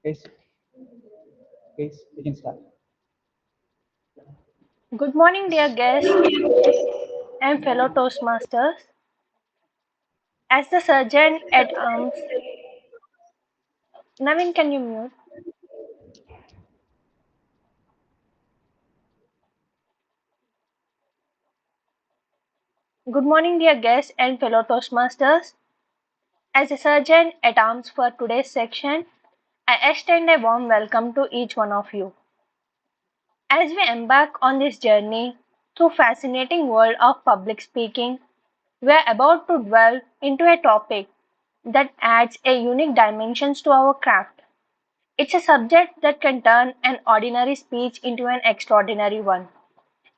Guys, we can start. Good morning, dear guests and fellow Toastmasters. As the Surgeon at Arms, Navin, can you mute? Good morning, dear guests and fellow Toastmasters. As a Surgeon at Arms for today's section, I extend a warm welcome to each one of you. As we embark on this journey through fascinating world of public speaking, we are about to delve into a topic that adds a unique dimensions to our craft. It's a subject that can turn an ordinary speech into an extraordinary one,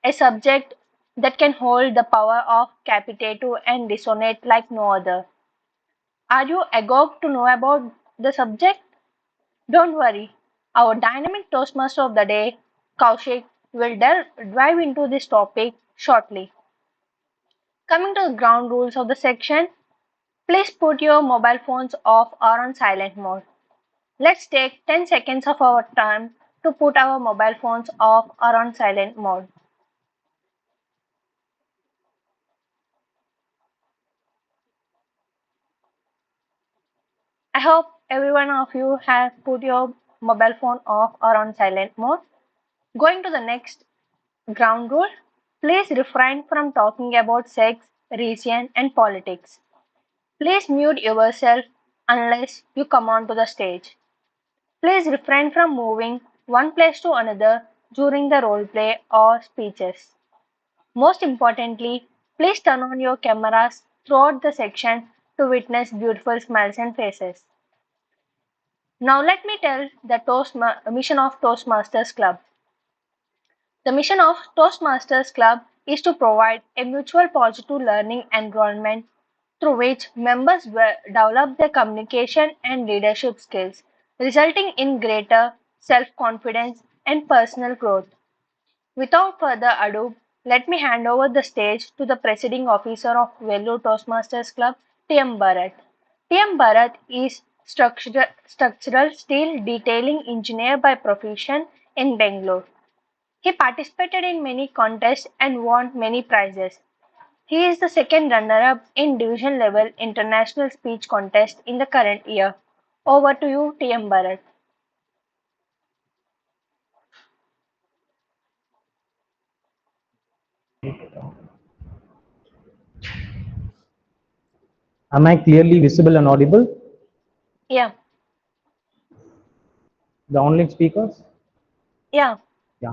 a subject that can hold the power of capitative and resonate like no other. Are you agog to know about the subject? Don't worry, our dynamic Toastmaster of the day, Kaushik, will dive into this topic shortly. Coming to the ground rules of the section, please put your mobile phones off or on silent mode. Let's take 10 seconds of our time to put our mobile phones off or on silent mode. I hope every one of you has put your mobile phone off or on silent mode. Going to the next ground rule, please refrain from talking about sex, religion, and politics. Please mute yourself unless you come onto the stage. Please refrain from moving one place to another during the role play or speeches. Most importantly, please turn on your cameras throughout the section to witness beautiful smiles and faces. Now let me tell the mission of Toastmasters Club. The mission of Toastmasters Club is to provide a mutual positive learning environment through which members will develop their communication and leadership skills, resulting in greater self-confidence and personal growth. Without further ado, let me hand over the stage to the presiding officer of Vellore Toastmasters Club, T.M. Bharat. T.M. Bharat is structural steel detailing engineer by profession in Bangalore. He participated in many contests and won many prizes. He is the second runner-up in division level international speech contest in the current year. Over to you, T.M. Bharat. Am I clearly visible and audible? Yeah, The online speakers? yeah, Yeah.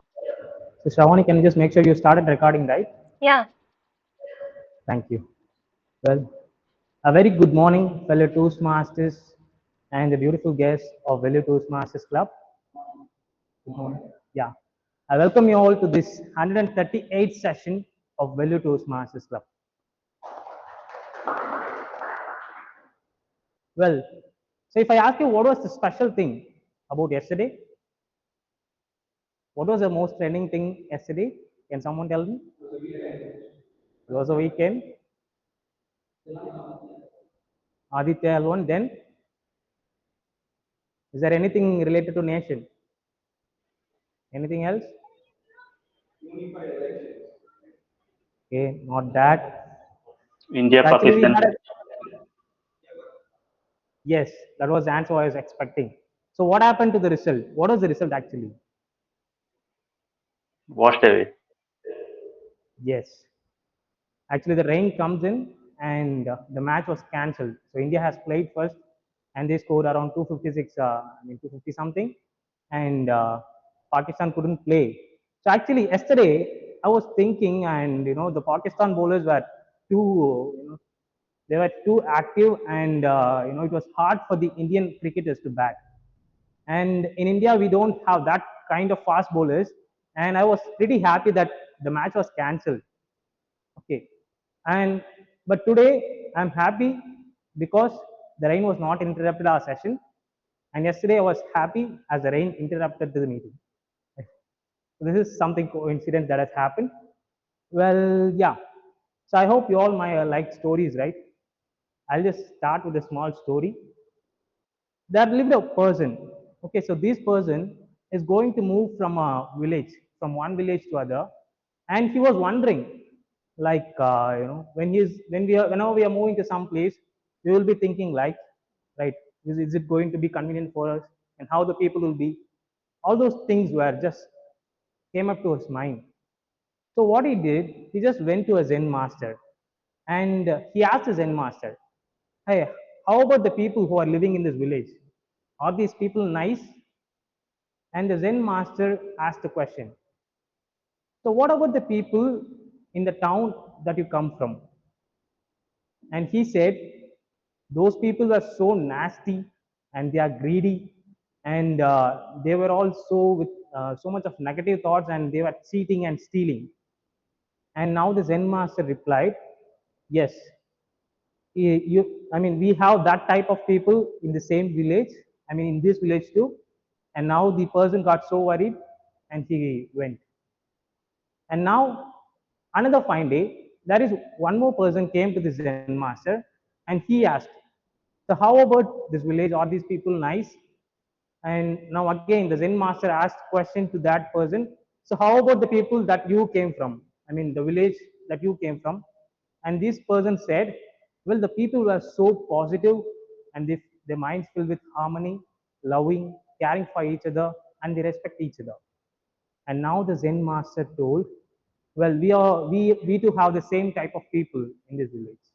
So Shravani, can you just make sure you started recording, right? yeah. Thank you. Well, a very good morning, fellow Toastmasters and the beautiful guests of Value Toastmasters Club. Good morning. Yeah. I welcome you all to this 138th session of Value Toastmasters Club. Well, so if I ask you what was the special thing about yesterday, what was the most trending thing yesterday? Can someone tell me? It was a weekend. Aditya L1. Then, is there anything related to nation? Anything else? Okay, not that. India So actually, we Pakistan had a yes. That was the answer I was expecting. So, what happened to the result? What was the result actually? washed away. Yes. Actually, the rain comes in and the match was cancelled. So India has played first, and they scored around 256. 250 something, and Pakistan couldn't play. So actually, yesterday I was thinking, and the Pakistan bowlers were too, they were too active, and it was hard for the Indian cricketers to bat. And in India, we don't have that kind of fast bowlers. And I was pretty happy that the match was cancelled. Okay. And but today I'm happy because the rain was not interrupted our session. And yesterday I was happy as the rain interrupted the meeting. So this is something coincident that has happened. Well, yeah. So I hope you all might like stories, right? I'll just start with a small story. There lived a person. Okay, so this person is going to move from a village, from one village to other, and he was wondering, like whenever we are moving to some place, we will be thinking like, right, is it going to be convenient for us, and how the people will be. All those things were just came up to his mind. So what he did, he just went to a Zen master, and he asked the Zen master, "Hey, how about the people who are living in this village? Are these people nice?" And the Zen master asked the question, "So what about the people in the town that you come from?" And he said, "Those people are so nasty, and they are greedy, and they were also with so much of negative thoughts, and they were cheating and stealing." And now the Zen master replied, "Yes, I mean, we have that type of people in the same village. I mean, in this village too." And now the person got so worried, and he went. And now, another fine day, there is one more person came to the Zen master, and he asked, "So how about this village? Are these people nice?" And now again, the Zen master asked question to that person. "So how about the people that you came from? I mean, the village that you came from?" And this person said, "Well, the people were so positive, and their minds filled with harmony, loving, caring for each other, and they respect each other." And now the Zen master told, "Well, we too have the same type of people in this village."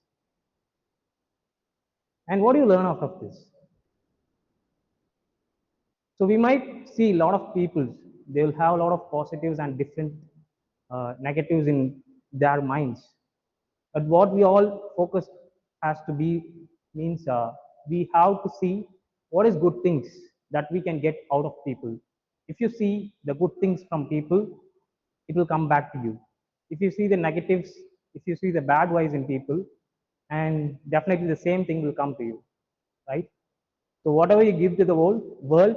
And what do you learn out of this? So we might see a lot of people, they will have a lot of positives and different negatives in their minds. But what we all focus has to be means we have to see what is good things that we can get out of people. If you see the good things from people, it will come back to you. If you see the negatives, if you see the bad ways in people, and definitely the same thing will come to you, right? So whatever you give to the world will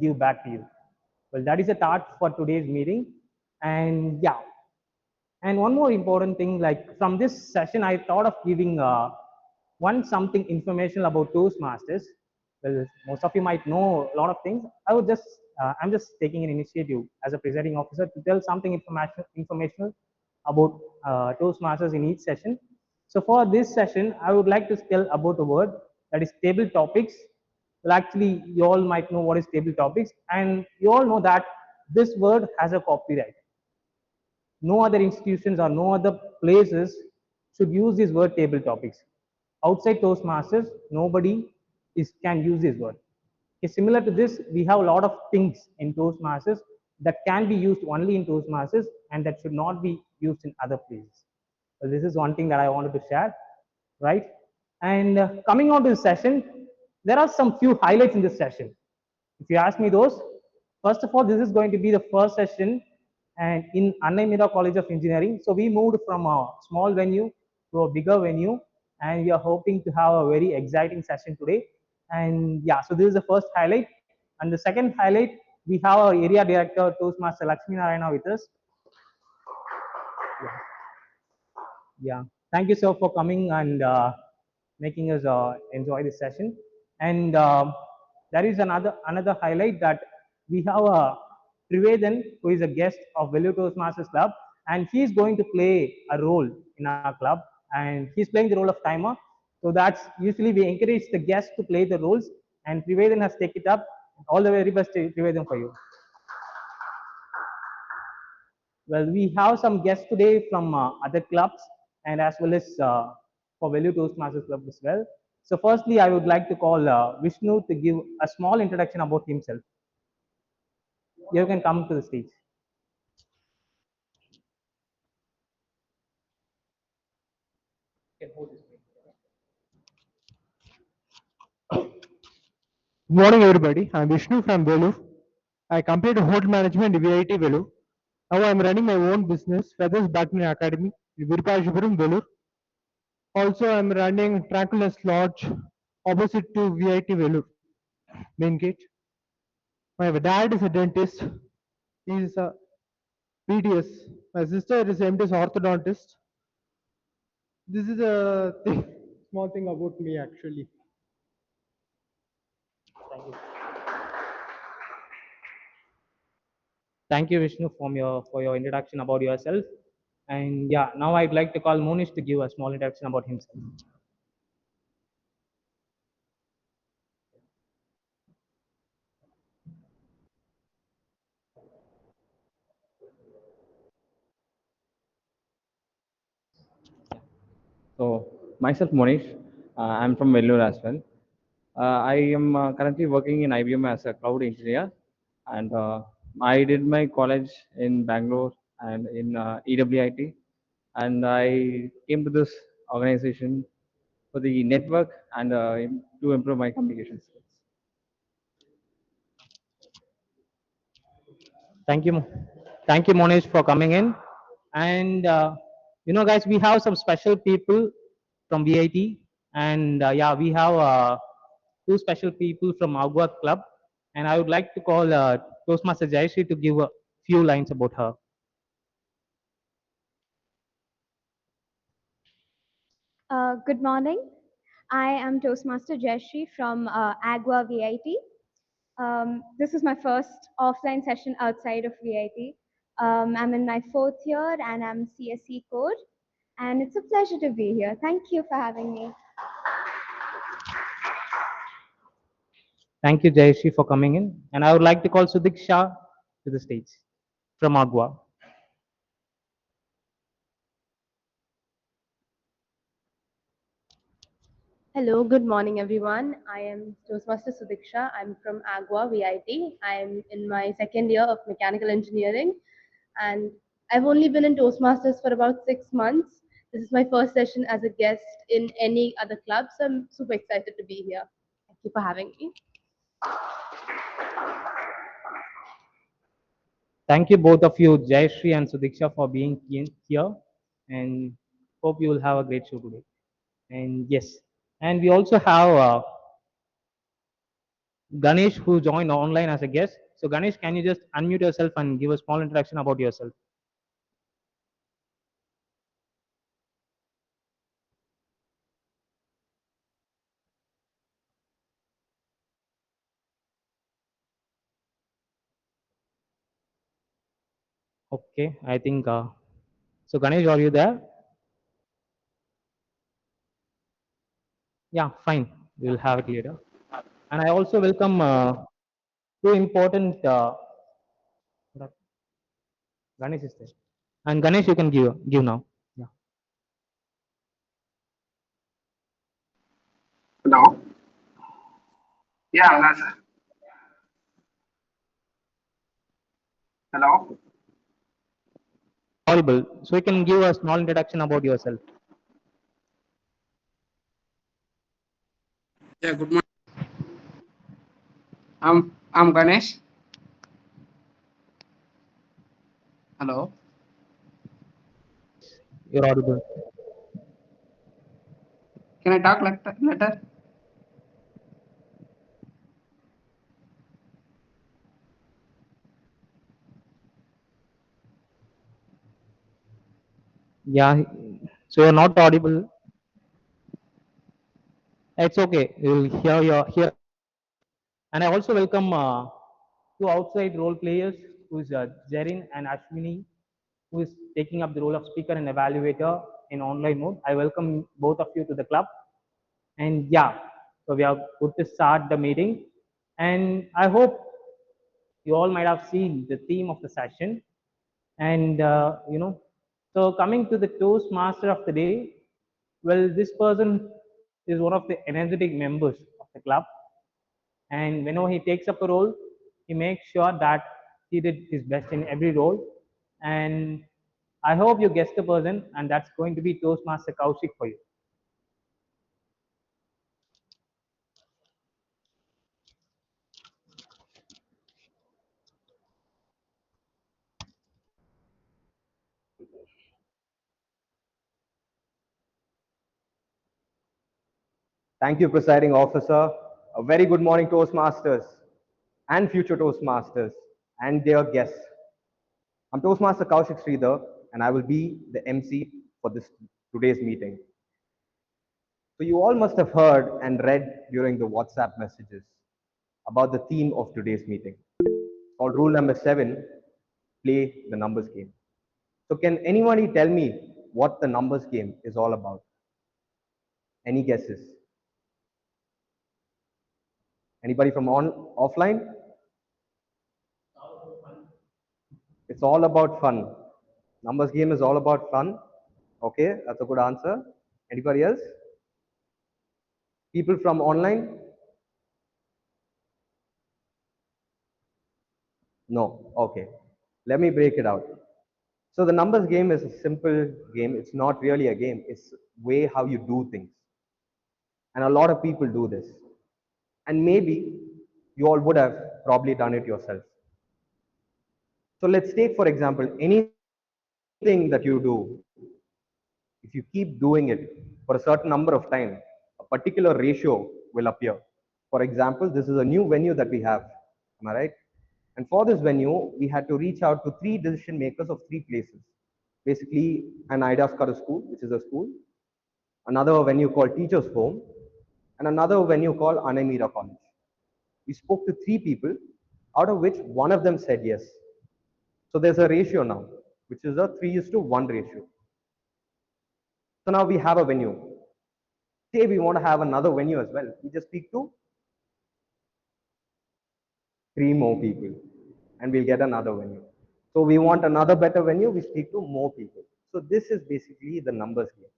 give back to you. Well, that is a thought for today's meeting. And yeah, and one more important thing, like from this session, I thought of giving one something informational about Toastmasters. Well, most of you might know a lot of things. I'm just taking an initiative as a presiding officer to tell something informational about Toastmasters in each session. So for this session, I would like to tell about a word that is table topics. Well, actually, you all might know what is table topics, and you all know that this word has a copyright. No other institutions or no other places should use this word table topics. Outside Toastmasters, nobody can use this word. Okay, similar to this, we have a lot of things in Toastmasters that can be used only in Toastmasters and that should not be used in other places. So this is one thing that I wanted to share, right? And coming on to the session, there are some few highlights in this session. If you ask me those, first of all, this is going to be the first session and in Annai Mira College of Engineering. So we moved from a small venue to a bigger venue, and we are hoping to have a very exciting session today. And yeah, so this is the first highlight. And the second highlight, we have our area director, Toastmaster Lakshmi Narayana with us. Yeah, thank you, sir, for coming and making us enjoy this session. And there is another highlight that we have Trivedan, who is a guest of Value Toastmasters Club, and he is going to play a role in our club, and he's playing the role of timer. So that's usually we encourage the guests to play the roles, and Trivedan has taken it up. All the very best, Trivedan, for you. Well, we have some guests today from other clubs and as well as for Value Toastmasters Club as well. So firstly, I would like to call Vishnu to give a small introduction about himself. You can come to the stage. Good morning, everybody. I'm Vishnu from Velu. I completed hotel management in VIT Velu. Now I'm running my own business, Feathers Badminton Academy in Virupajapuram, Velu. Also, I'm running Tranquilus Lodge opposite to VIT Velu, main gate. My dad is a dentist. He's a PDS. My sister is MDS orthodontist. This is a thing, small thing about me actually. Thank you. thank you, Vishnu, for your introduction about yourself. And yeah, now I'd like to call Monish to give a small introduction about himself. So myself, Monish, I'm from Vellore as well. I am currently working in IBM as a cloud engineer, and I did my college in Bangalore and in EWIT, and I came to this organization for the network and to improve my communication skills. Thank you, thank you, Monish, for coming in. And guys, we have some special people from VIT, and yeah, we have two special people from Agua Club, and I would like to call Toastmaster Jayashree to give a few lines about her. Good morning. I am Toastmaster Jayashree from Agua VIT. This is my first offline session outside of VIT. I'm in my fourth year and I'm CSE Core, and it's a pleasure to be here. Thank you for having me. Thank you, Jayashree, for coming in, and I would like to call Sudik Shah to the stage from Agua. Hello, good morning, everyone. I am Toastmaster Sudiksha. I'm from Agua VIT. I'm in my second year of mechanical engineering, and I've only been in Toastmasters for about 6 months. This is my first session as a guest in any other club, so I'm super excited to be here. Thank you for having me. Thank you, both of you, Jayashree and Sudiksha, for being here, and hope you will have a great show today. And yes, and we also have Ganesh, who joined online as a guest. So Ganesh, can you just unmute yourself and give a small introduction about yourself? Okay, I think so. Ganesh, are you there? Yeah, fine. We'll have it later. And I also welcome two important Ganesh is there. And Ganesh, you can give now. Yeah. Hello. Yeah, that's hello. Audible. So you can give a small introduction about yourself. Yeah, good morning. I'm Ganesh. Hello. You're audible. Can I talk later? Yeah. So you're not audible. It's okay. You'll hear your here. And I also welcome two outside role players, who is Jarin and Ashwini, who is taking up the role of speaker and evaluator in online mode. I welcome both of you to the club. And yeah, so we are good to start the meeting. And I hope you all might have seen the theme of the session. And so coming to the Toastmaster of the day, well, this person is one of the energetic members of the club, and whenever he takes up a role, he makes sure that he did his best in every role. And I hope you guessed the person, and that's going to be Toastmaster Kaushik for you. Thank you, presiding officer. A very good morning, Toastmasters and future Toastmasters and their guests. I'm Toastmaster Kaushik Sridhar, and I will be the MC for this today's meeting. So you all must have heard and read during the WhatsApp messages about the theme of today's meeting. It's called Rule Number 7, play the numbers game. So can anybody tell me what the numbers game is all about? Any guesses? Anybody from offline? It's all about fun. Numbers game is all about fun. Okay, that's a good answer. Anybody else? People from online? No. Okay. Let me break it out. So the numbers game is a simple game. It's not really a game. It's way how you do things. And a lot of people do this. And maybe you all would have probably done it yourself. So let's take, for example, anything that you do, if you keep doing it for a certain number of time, a particular ratio will appear. For example, this is a new venue that we have. Am I right? And for this venue, we had to reach out to 3 decision makers of 3 places. Basically, an Idaskara school, which is a school, another venue called Teachers Home, and another venue called Anamira College. We spoke to 3 people, out of which one of them said yes. So there's a ratio now, which is a 3:1 ratio. So now we have a venue. Say we want to have another venue as well. We just speak to 3 more people and we'll get another venue. So we want another better venue, we speak to more people. So this is basically the numbers game.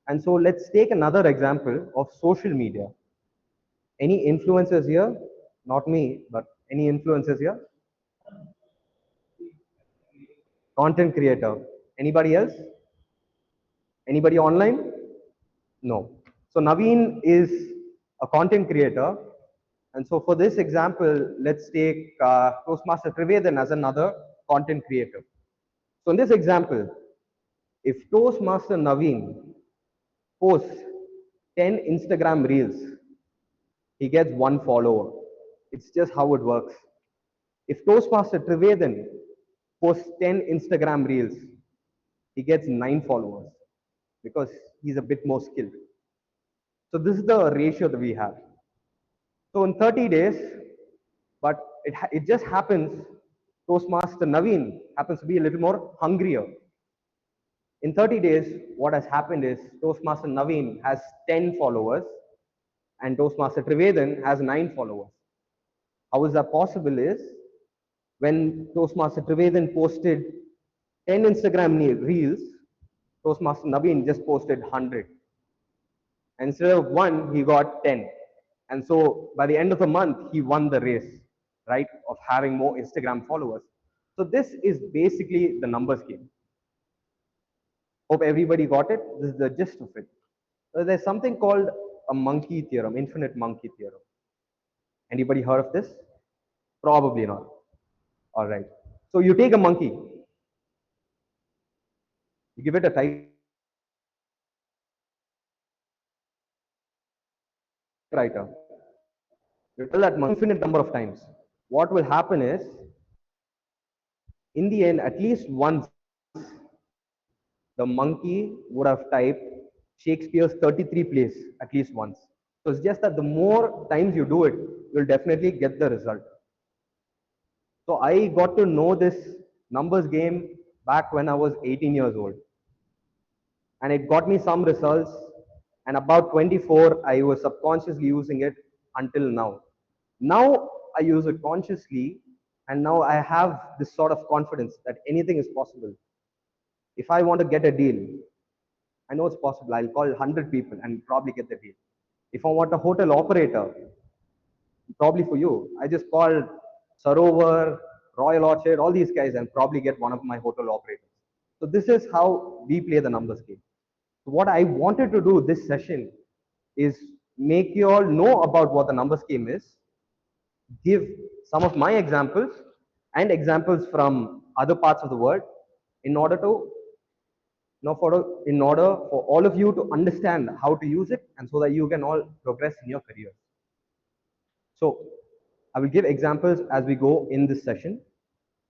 And so let's take another example of social media. Any influencers here? Not me, but any influencers here? Content creator. Anybody else? Anybody online? No. So Naveen is a content creator. And so for this example, let's take Toastmaster Trivedan as another content creator. So in this example, if Toastmaster Naveen posts 10 Instagram reels, he gets 1 follower. It's just how it works. If Toastmaster Trivedan posts 10 Instagram reels, he gets 9 followers because he's a bit more skilled. So this is the ratio that we have. So in 30 days, but it just happens, Toastmaster Naveen happens to be a little more hungrier. In 30 days, what has happened is Toastmaster Naveen has 10 followers and Toastmaster Trivedan has 9 followers. How is that possible is when Toastmaster Trivedan posted 10 Instagram reels, Toastmaster Naveen just posted 100. And instead of 1, he got 10. And so by the end of the month, he won the race, right, of having more Instagram followers. So this is basically the numbers game. Hope everybody got it. This is the gist of it. So there's something called a monkey theorem, infinite monkey theorem. Anybody heard of this? Probably not. All right. So you take a monkey, you give it a typewriter, you tell that monkey infinite number of times. What will happen is, in the end, at least once, the monkey would have typed Shakespeare's 33 plays at least once. So it's just that the more times you do it, you'll definitely get the result. So I got to know this numbers game back when I was 18 years old. And it got me some results. And about 24, I was subconsciously using it until now. Now I use it consciously, and now I have this sort of confidence that anything is possible. If I want to get a deal, I know it's possible. I'll call 100 people and probably get the deal. If I want a hotel operator, probably for you, I just call Sarovar, Royal Orchard, all these guys, and probably get one of my hotel operators. So this is how we play the numbers game. So what I wanted to do this session is make you all know about what the numbers game is, give some of my examples and examples from other parts of the world in order to in order for all of you to understand how to use it and so that you can all progress in your career. So I will give examples as we go in this session.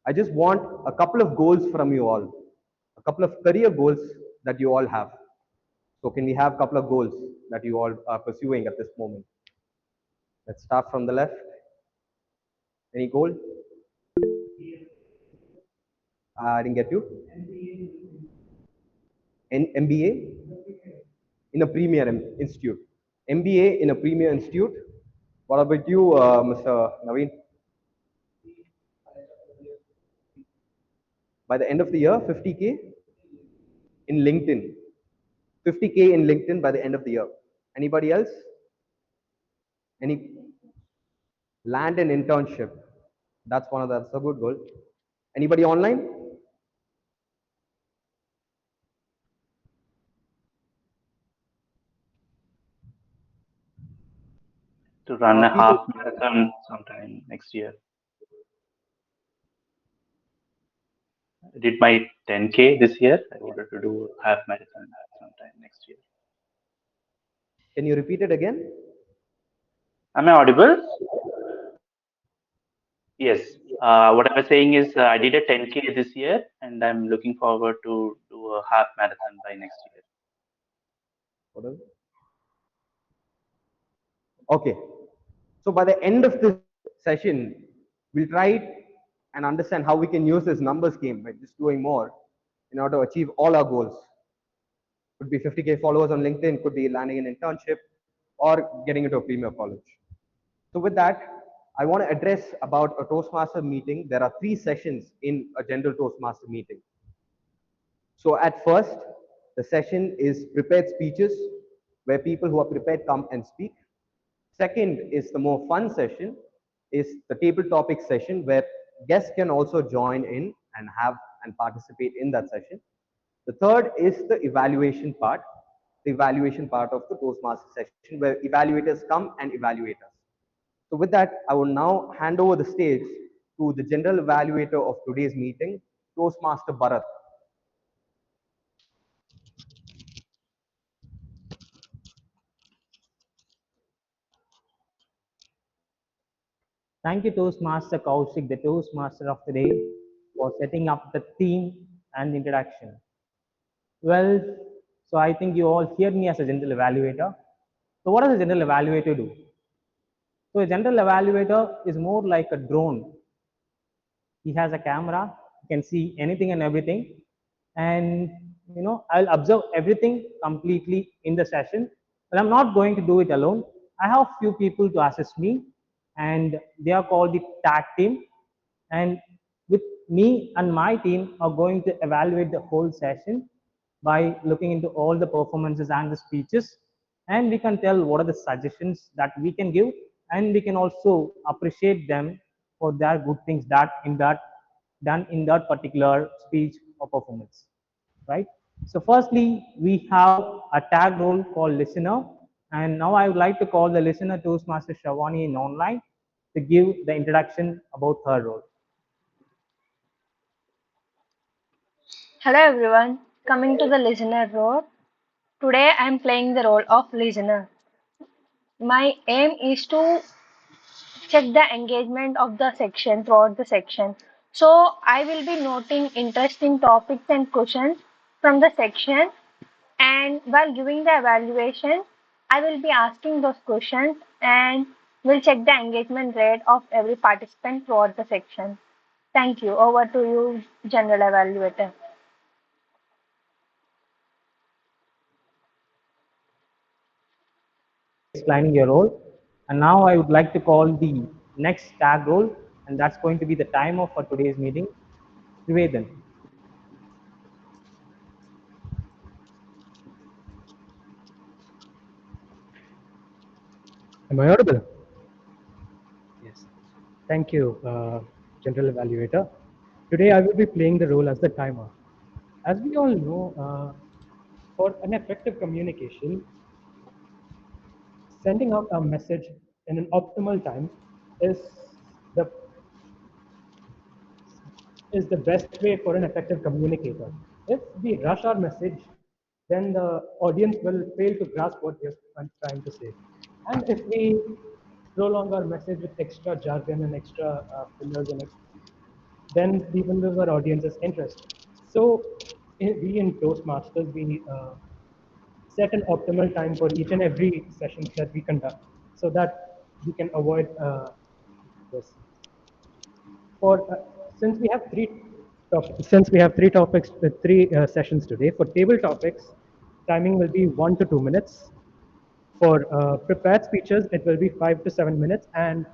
I just want a couple of goals from you all, a couple of career goals that you all have. So can we have a couple of goals that you all are pursuing at this moment? Let's start from the left. Any goal? I didn't get you. MBA in a premier institute. MBA in a premier institute. What about you, Mr. Naveen? By the end of the year, 50K in LinkedIn. 50K in LinkedIn by the end of the year. Anybody else? Any land and internship? That's a good goal. Anybody online? To run a People, half marathon sometime next year. I did my 10K this year. I wanted to do a half marathon sometime next year. can you repeat it again? Am I audible? Yes. What I was saying is I did a 10K this year, and I'm looking forward to do a half marathon by next year. What is it? Okay. So by the end of this session, we'll try and understand how we can use this numbers game by just doing more in order to achieve all our goals. Could be 50K followers on LinkedIn, could be landing an internship, or getting into a premier college. So with that, I want to address about a Toastmaster meeting. There are 3 sessions in a general Toastmaster meeting. So at first, the session is prepared speeches, where people who are prepared come and speak. Second is the more fun session, is the table topic session, where guests can also join in and have and participate in that session. The third is the evaluation part of the Toastmaster session, where evaluators come and evaluate us. So with that, I will now hand over the stage to the general evaluator of today's meeting, Toastmaster Bharat. Thank you, Toastmaster Kaushik, the Toastmaster of the day, for setting up the theme and the introduction. Well, so I think you all hear me as a general evaluator. So what does a general evaluator do? So a general evaluator is more like a drone. He has a camera, he can see anything and everything. And I'll observe everything completely in the session. But I'm not going to do it alone. I have few people to assist me, and they are called the tag team. And with me and my team are going to evaluate the whole session by looking into all the performances and the speeches, and we can tell what are the suggestions that we can give, and we can also appreciate them for their good things that done in that particular speech or performance, right? So firstly, we have a tag role called listener, and now I would like to call the listener Toastmaster Shavani in online to give the introduction about her role. Hello everyone, coming to the listener role. Today I am playing the role of listener. My aim is to check the engagement of the section throughout the section. So I will be noting interesting topics and questions from the section, and while giving the evaluation, I will be asking those questions and will check the engagement rate of every participant throughout the section. Thank you. Over to you, General Evaluator. Explaining your role. And now I would like to call the next tag role, and that's going to be the timer for today's meeting, Trivedan. Am I audible? Yes. Thank you, General Evaluator. Today I will be playing the role as the timer. As we all know, for an effective communication, sending out a message in an optimal time is the best way for an effective communicator. If we rush our message, then the audience will fail to grasp what we are trying to say. And if we prolong our message with extra jargon and extra fillers, then we will lose our audience's interest. So we in Toastmasters, we set an optimal time for each and every session that we conduct so that we can avoid this. For since we have Since we have three sessions today, for table topics, timing will be 1 to 2 minutes. For prepared speeches, it will be 5 to 7 minutes, and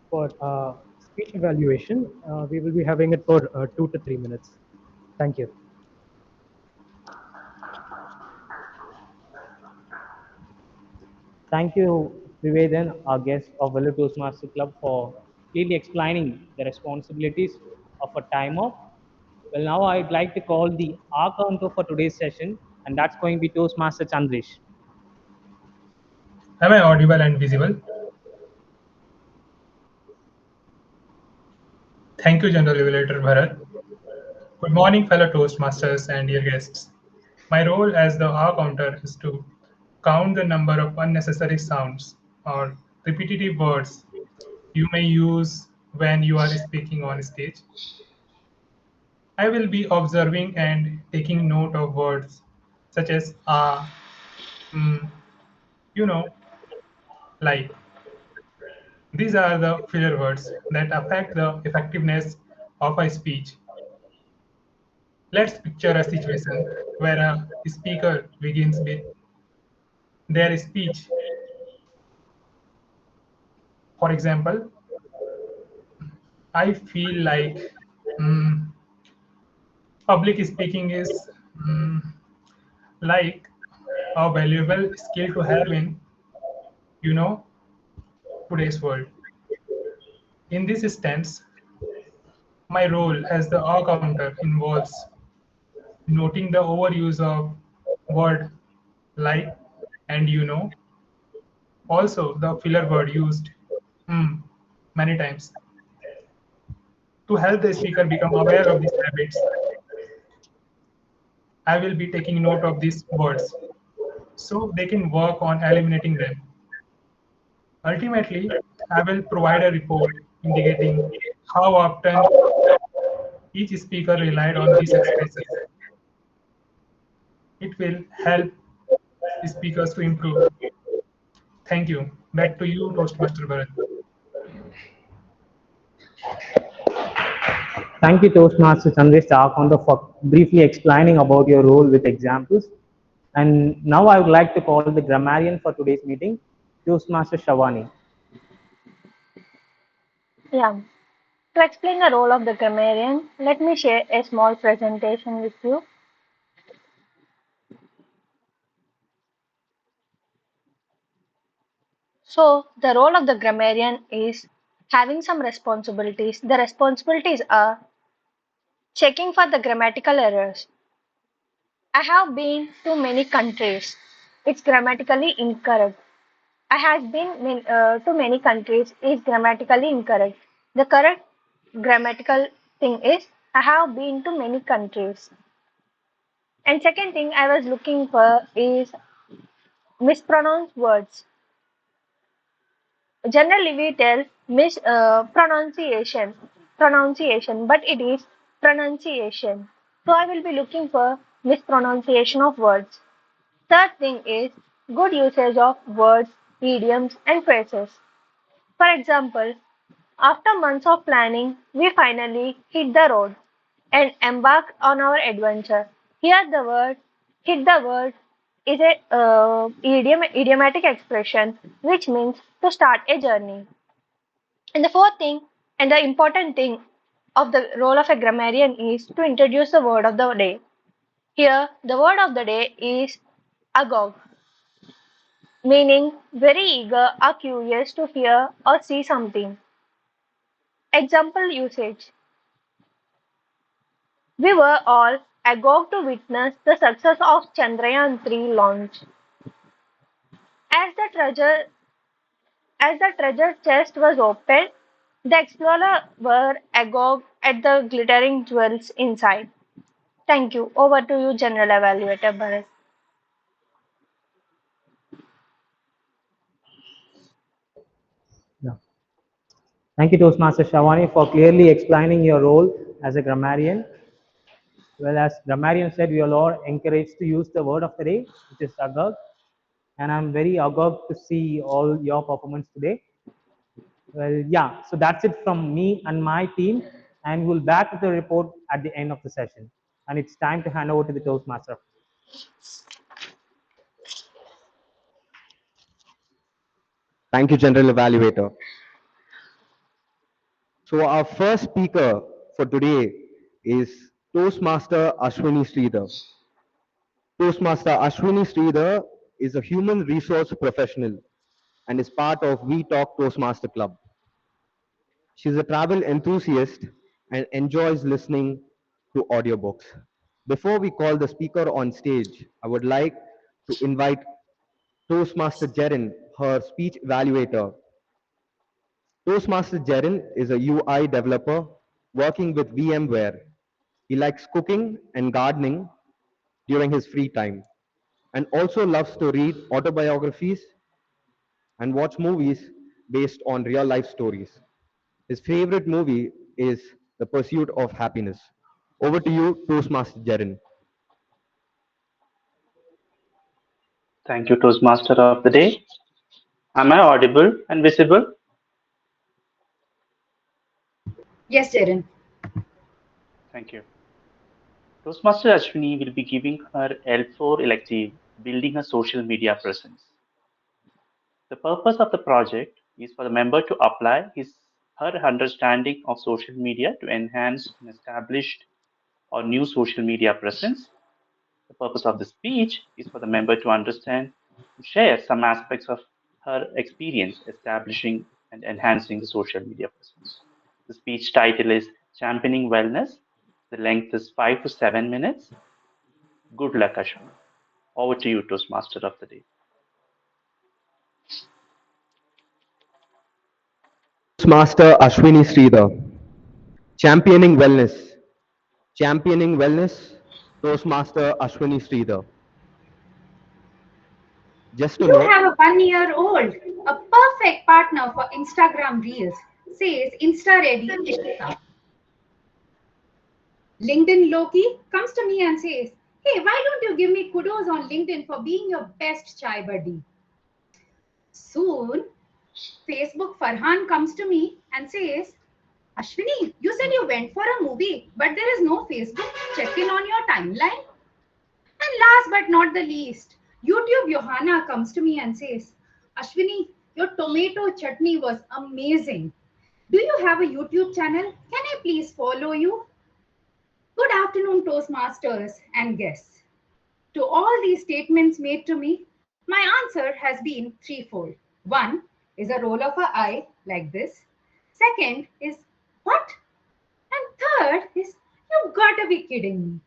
for speech evaluation, we will be having it for 2 to 3 minutes. Thank you. Thank you, Vivedan, our guest of Velu Toastmaster Club, for clearly explaining the responsibilities of a timer. Well, now I'd like to call the R counter for today's session, and that's going to be Toastmaster Chandresh. Am I audible and visible? Thank you, General Regulator Bharat. Good morning, fellow Toastmasters and dear guests. My role as the R counter is to count the number of unnecessary sounds or repetitive words you may use when you are speaking on stage. I will be observing and taking note of words such as mm, you know, like. These are the filler words that affect the effectiveness of a speech. Let's picture a situation where a speaker begins with their speech. For example, I feel like mm, public speaking is like a valuable skill to have in, you know, today's world. In this instance, my role as the R counter involves noting the overuse of word like and also the filler word used mm, many times. To help the speaker become aware of these habits, I will be taking note of these words so they can work on eliminating them. Ultimately, I will provide a report indicating how often each speaker relied on these expressions. It will help speakers to improve. Thank you. Back to you, Toastmaster Bharat. Thank you, Toastmaster Chandresh Chakonda, for briefly explaining about your role with examples. And now I would like to call the grammarian for today's meeting, Toastmaster Shavani. Yeah. To explain the role of the grammarian, let me share a small presentation with you. So, the role of the grammarian is having some responsibilities. The responsibilities are checking for the grammatical errors. I have been to many countries. It's grammatically incorrect. I have been to many countries is grammatically incorrect. The correct grammatical thing is I have been to many countries. And second thing I was looking for is mispronounced words. Generally we tell pronunciation, but it is pronunciation. So I will be looking for mispronunciation of words. Third thing is good usage of words, idioms and phrases. For example, after months of planning, we finally hit the road and embarked on our adventure. Here the word hit the word is a idiomatic expression which means to start a journey. And the fourth thing and the important thing of the role of a grammarian is to introduce the word of the day. Here the word of the day is agog, meaning very eager or curious to hear or see something. Example usage. We were all agog to witness the success of Chandrayaan-3 launch. As the treasure as the treasure chest was opened, the explorers were agog at the glittering jewels inside. Thank you. Over to you, General Evaluator Bharat. Yeah. Thank you, Toastmaster Shavani, for clearly explaining your role as a grammarian. Well, as grammarian said, we are all encouraged to use the word of the day, which is agog. And I'm very agog to see all your performance today. Well, yeah, so that's it from me and my team. and we'll back with the report at the end of the session. And it's time to hand over to the Toastmaster. Thank you, General Evaluator. So our first speaker for today is Toastmaster Ashwini Sridhar. Toastmaster Ashwini Sridhar is a human resource professional and is part of We Talk Toastmaster Club. She's a travel enthusiast and enjoys listening to audiobooks. Before we call the speaker on stage, I would like to invite Toastmaster Jaren, her speech evaluator. Toastmaster Jaren is a UI developer working with VMware. He likes cooking and gardening during his free time and also loves to read autobiographies and watch movies based on real life stories. His favorite movie is The Pursuit of Happiness. Over to you, Toastmaster Jaren. Thank you, Toastmaster of the day. Am I audible and visible? Yes, Jaren. Thank you. Toastmaster Ashwini will be giving her L4 elective, Building a Social Media Presence. The purpose of the project is for the member to apply her understanding of social media to enhance an established or new social media presence. The purpose of the speech is for the member to understand and share some aspects of her experience establishing and enhancing the social media presence. The speech title is Championing Wellness. The length is 5 to 7 minutes. Good luck, Ashwini. Over to you, Toastmaster of the day. Toastmaster Ashwini Sridhar. Championing Wellness. Championing Wellness. Toastmaster Ashwini Sridhar. Just to You note, have a 1-year-old, a perfect partner for Instagram Reels, says Insta Ready Ishita. LinkedIn Loki comes to me and says, hey, why don't you give me kudos on LinkedIn for being your best chai buddy? Soon, Facebook Farhan comes to me and says, Ashwini, you said you went for a movie, but there is no Facebook check-in on your timeline. And last but not the least, YouTube Johanna comes to me and says, Ashwini, your tomato chutney was amazing. Do you have a YouTube channel? Can I please follow you? Good afternoon, Toastmasters and guests. To all these statements made to me, my answer has been threefold. One is a roll of an eye like this. Second is, what? And third is, you've got to be kidding me.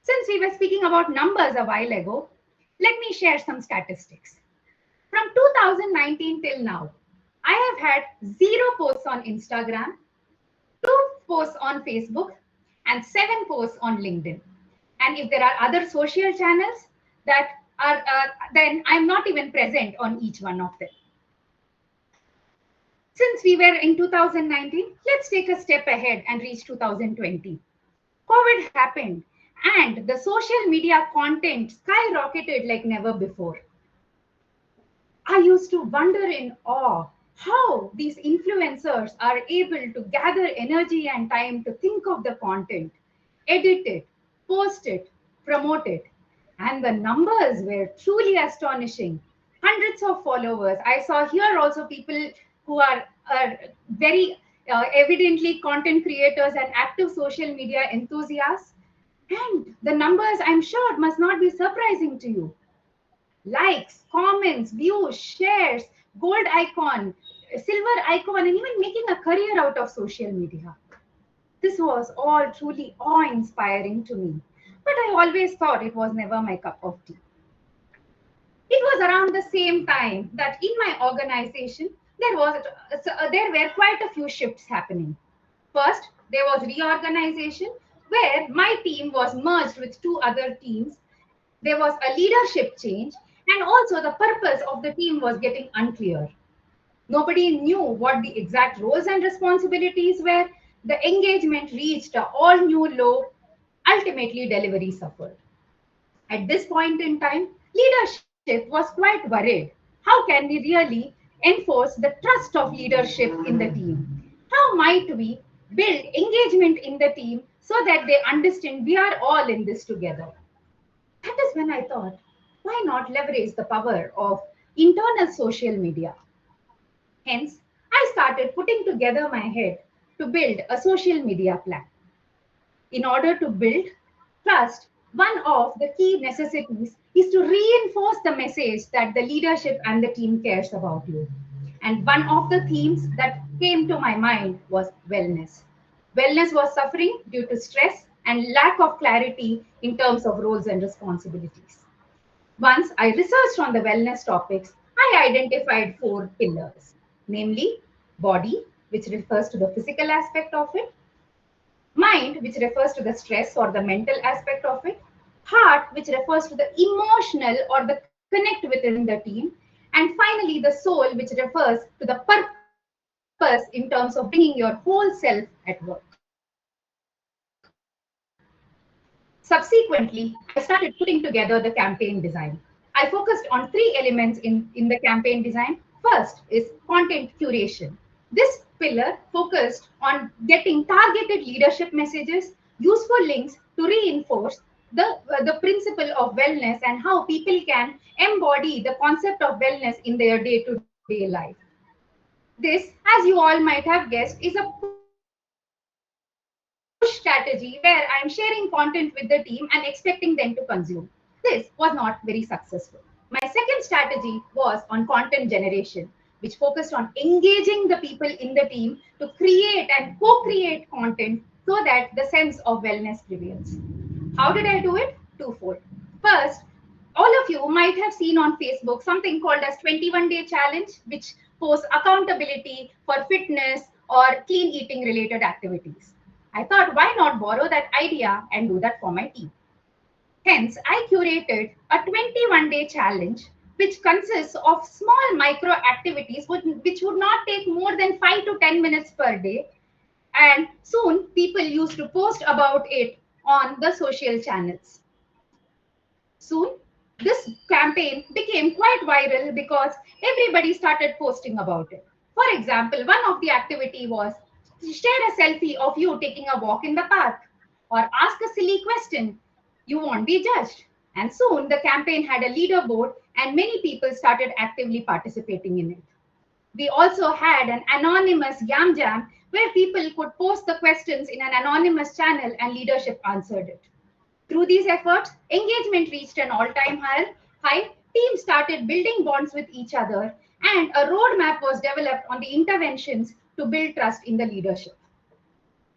Since we were speaking about numbers a while ago, let me share some statistics. From 2019 till now, I have had 0 posts on Instagram, 2 posts on Facebook, and 7 posts on LinkedIn. And if there are other social channels that are, then I'm not even present on each one of them. Since we were in 2019, let's take a step ahead and reach 2020. COVID happened and the social media content skyrocketed like never before. I used to wonder in awe how these influencers are able to gather energy and time to think of the content, edit it, post it, promote it. And the numbers were truly astonishing. Hundreds of followers. I saw here also people who are very evidently content creators and active social media enthusiasts. And the numbers, I'm sure, must not be surprising to you. Likes, comments, views, shares, gold icon, silver icon, and even making a career out of social media. This was all truly awe-inspiring to me, but I always thought it was never my cup of tea. It was around the same time that in my organization, there were quite a few shifts happening. First, there was reorganization where my team was merged with 2 other teams. There was a leadership change, and also the purpose of the team was getting unclear. Nobody knew what the exact roles and responsibilities were. The engagement reached an all-new low. Ultimately, delivery suffered. At this point in time, leadership was quite worried. How can we really enforce the trust of leadership in the team? How might we build engagement in the team so that they understand we are all in this together. That is when I thought, why not leverage the power of internal social media? Hence, I started putting together my head to build a social media plan. In order to build trust, one of the key necessities is to reinforce the message that the leadership and the team cares about you. And one of the themes that came to my mind was wellness. Wellness was suffering due to stress and lack of clarity in terms of roles and responsibilities. Once I researched on the wellness topics, I identified four pillars, namely body, which refers to the physical aspect of it, mind, which refers to the stress or the mental aspect of it, heart, which refers to the emotional or the connect within the team, and finally the soul, which refers to the purpose in terms of bringing your whole self at work. Subsequently, I started putting together the campaign design. I focused on three elements in the campaign design. First is content curation. This pillar focused on getting targeted leadership messages, useful links to reinforce the principle of wellness and how people can embody the concept of wellness in their day to day life. This, as you all might have guessed, is a push strategy where I'm sharing content with the team and expecting them to consume. This was not very successful. My second strategy was on content generation, which focused on engaging the people in the team to create and co-create content so that the sense of wellness prevails. How did I do it? Twofold. First, all of you might have seen on Facebook something called as 21-day challenge, which posts accountability for fitness or clean eating related activities. I thought, why not borrow that idea and do that for my team? Hence, I curated a 21-day challenge which consists of small micro activities which would not take more than 5 to 10 minutes per day. And soon people used to post about it on the social channels. Soon, this campaign became quite viral because everybody started posting about it. For example, one of the activity was to share a selfie of you taking a walk in the park or ask a silly question. You won't be judged. And soon the campaign had a leaderboard and many people started actively participating in it. We also had an anonymous Yam Jam where people could post the questions in an anonymous channel and leadership answered it. Through these efforts, engagement reached an all-time high. Teams started building bonds with each other, and a roadmap was developed on the interventions to build trust in the leadership.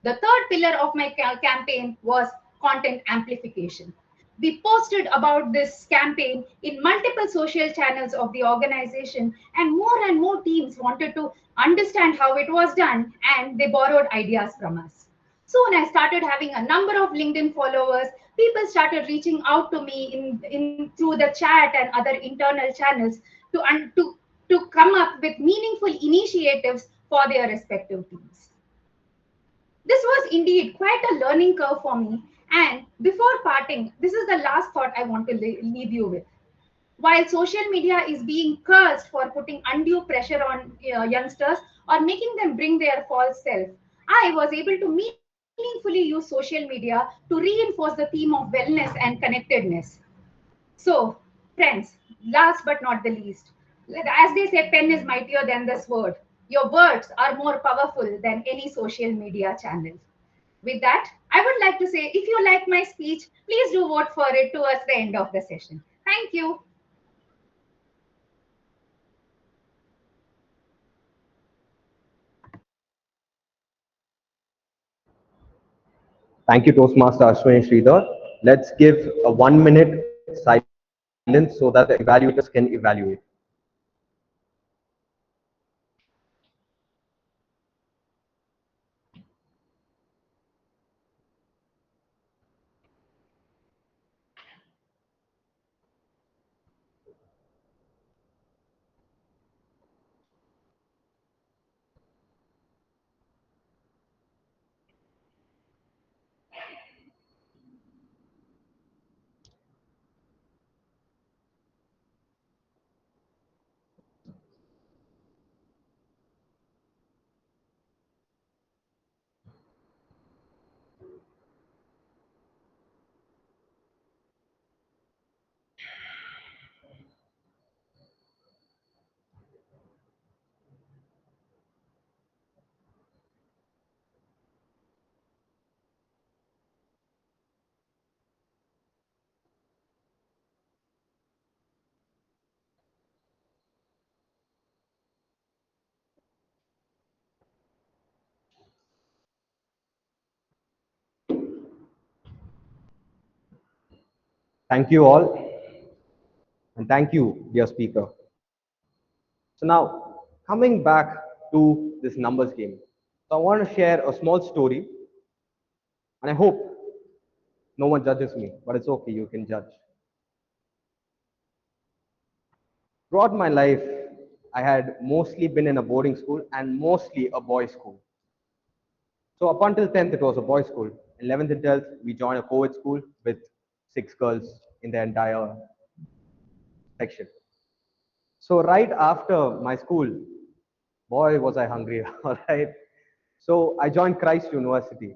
The third pillar of my campaign was content amplification. We posted about this campaign in multiple social channels of the organization, and more teams wanted to understand how it was done, and they borrowed ideas from us. Soon I started having a number of LinkedIn followers. People started reaching out to me in through the chat and other internal channels to come up with meaningful initiatives for their respective teams. This was indeed quite a learning curve for me. And before parting, this is the last thought I want to leave you with. While social media is being cursed for putting undue pressure on youngsters or making them bring their false self, I was able to meaningfully use social media to reinforce the theme of wellness and connectedness. So, friends, last but not the least, as they say, pen is mightier than the sword. Your words are more powerful than any social media channel. With that, I would like to say if you like my speech, please do vote for it towards the end of the session. Thank you. Thank you, Toastmaster Ashwini Sridhar. Let's give a 1 minute silence so that the evaluators can evaluate. Thank you all, and thank you, dear speaker. So now, coming back to this numbers game. So I want to share a small story, and I hope no one judges me, but it's okay, you can judge. Throughout my life, I had mostly been in a boarding school and mostly a boys' school. So up until 10th, it was a boys' school. 11th and 12th, we joined a co-ed school with 6 girls in the entire section. So right after my school, boy, was I hungry, all right? So I joined Christ University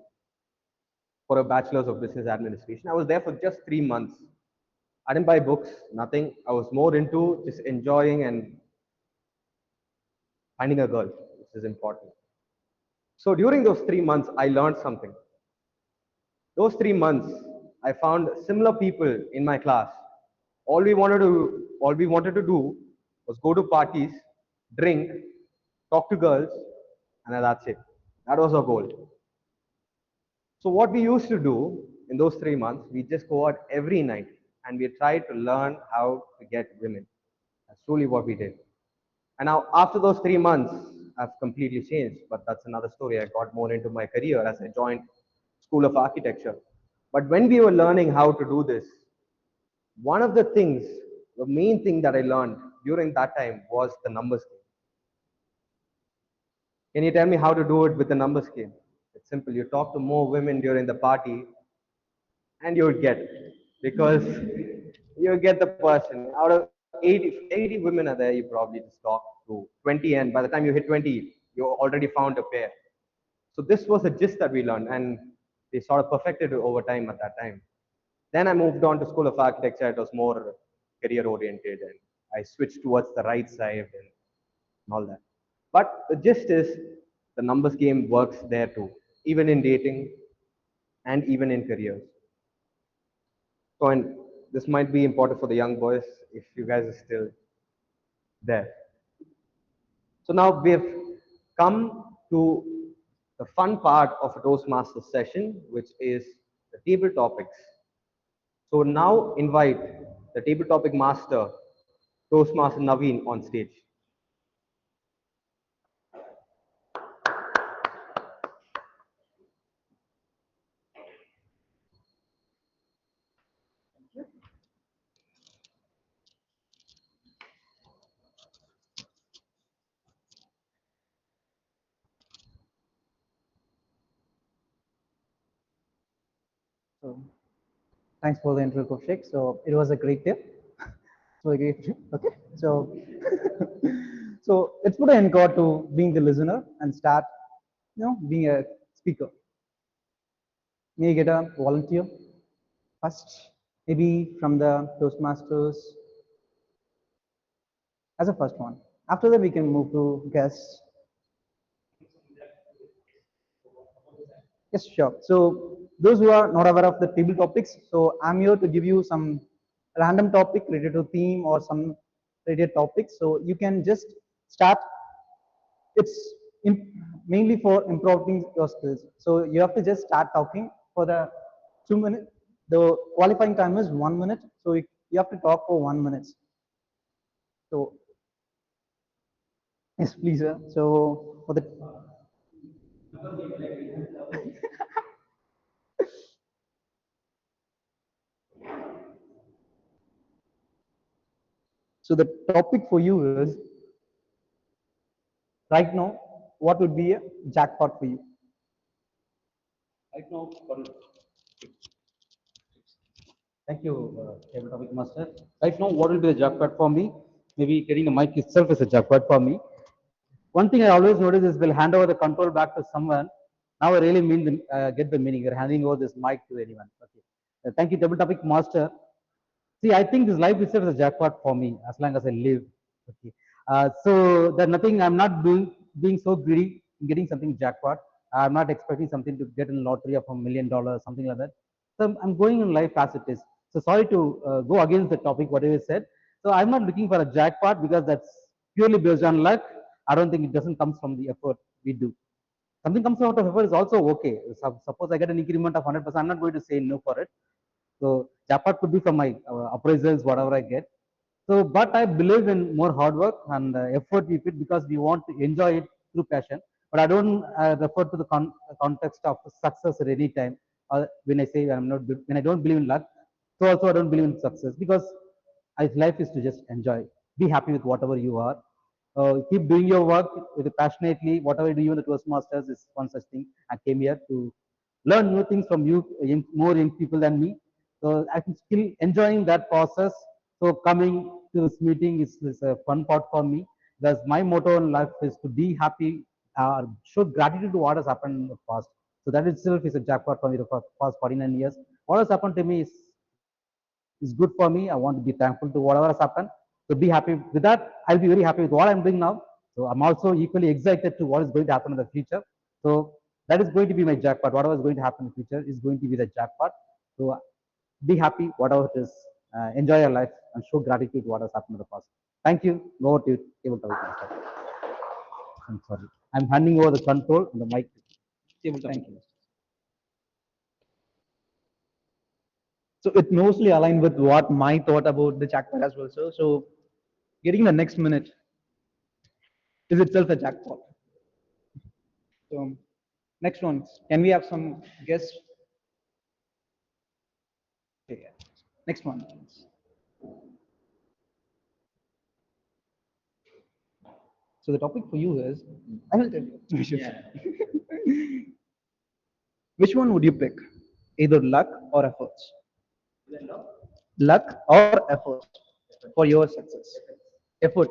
for a Bachelor's of Business Administration. I was there for just 3 months. I didn't buy books, nothing. I was more into just enjoying and finding a girl, which is important. So during those 3 months, I learned something. Those 3 months, I found similar people in my class. All we wanted to do was go to parties, drink, talk to girls, and that's it. That was our goal. So what we used to do in those 3 months, we just go out every night and we tried to learn how to get women. That's truly what we did. And now after those 3 months, I've completely changed, but that's another story. I got more into my career as I joined School of Architecture. But when we were learning how to do this, one of the things, the main thing that I learned during that time was the numbers game. Can you tell me how to do it with the numbers game? It's simple. You talk to more women during the party and you would get, because you get the person. Out of 80 women are there, you probably just talk to 20, and by the time you hit 20, you already found a pair. So this was a gist that we learned, and we sort of perfected it over time at that time. Then I moved on to School of Architecture. It was more career oriented, and I switched towards the right side and all that. But the gist is the numbers game works there too, even in dating and even in careers. So, and this might be important for the young boys if you guys are still there. So now we've come to the fun part of a Toastmasters session, which is the table topics. So now invite the table topic master, Toastmaster Naveen, on stage. So thanks for the intro, Kaushik. So it was a great tip. So great. Okay. So so let's put an end to being the listener and start, being a speaker. May I get a volunteer first? Maybe from the Toastmasters as a first one. After that, we can move to guests. Yes, sure. So those who are not aware of the table topics, so I'm here to give you some random topic related to theme or some related topics. So you can just start. It's mainly for improving your skills. So you have to just start talking for the 2 minutes. The qualifying time is 1 minute. So you have to talk for 1 minute. So yes, please, sir. So for the so the topic for you is right now, what would be a jackpot for you? Right now, thank you, table topic master. Right now, what will be the jackpot for me? Maybe getting a mic itself is a jackpot for me. One thing I always notice is we'll hand over the control back to someone. Now I really mean get the meaning. We're handing over this mic to anyone. Okay. Thank you, table topic master. See, I think this life itself is a jackpot for me as long as I live. Okay. So there's nothing I'm not doing being so greedy in getting something jackpot. I'm not expecting something to get in lottery of $1 million, something like that. So I'm going in life as it is. So sorry to go against the topic, whatever you said. So I'm not looking for a jackpot because that's purely based on luck. I don't think it doesn't come from the effort we do. Something comes out of effort is also okay. Suppose I get an increment of 100%, I'm not going to say no for it. So jackpot could be from my appraisals, whatever I get. So, but I believe in more hard work and effort with it because we want to enjoy it through passion. But I don't refer to the context of success at any time. When I say I'm not good, when I don't believe in luck, so also I don't believe in success because life is to just enjoy. Be happy with whatever you are. Keep doing your work with passionately. Whatever you do in the Toastmasters is one such thing. I came here to learn new things from you, more young people than me. So I'm still enjoying that process. So coming to this meeting is a fun part for me. Because my motto in life is to be happy, show gratitude to what has happened in the past. So that itself is a jackpot for me for past 49 years. What has happened to me is good for me. I want to be thankful to whatever has happened. So be happy with that. I'll be very happy with what I'm doing now. So I'm also equally excited to what is going to happen in the future. So that is going to be my jackpot. Whatever is going to happen in the future is going to be the jackpot. So be happy, whatever it is. Enjoy your life and show gratitude to what has happened in the past. Thank you. Over to you, Tabletop Master. I'm sorry. I'm handing over the control and the mic. Thank you. So it mostly aligned with what my thought about the jackpot as well, sir. So getting the next minute is itself a jackpot. So next one, can we have some guests? Okay, yeah. Next one. So the topic for you is, I will tell you. Which one would you pick? Either luck or efforts? Luck or efforts for your success? Effort.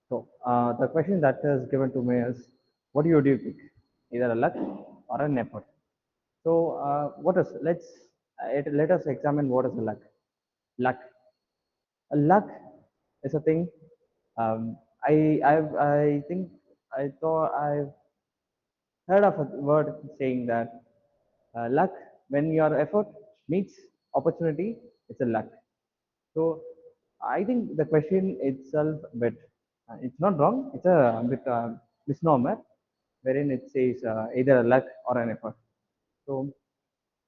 So the question that is given to me is, what do you pick? Either a luck or an effort. So what is let us examine what is a luck. Luck. A luck is a thing. I think I thought I've heard of a word saying that luck when your effort meets opportunity, it's a luck. So I think the question itself, but it's not wrong. It's a bit misnomer, wherein it says either a luck or an effort. So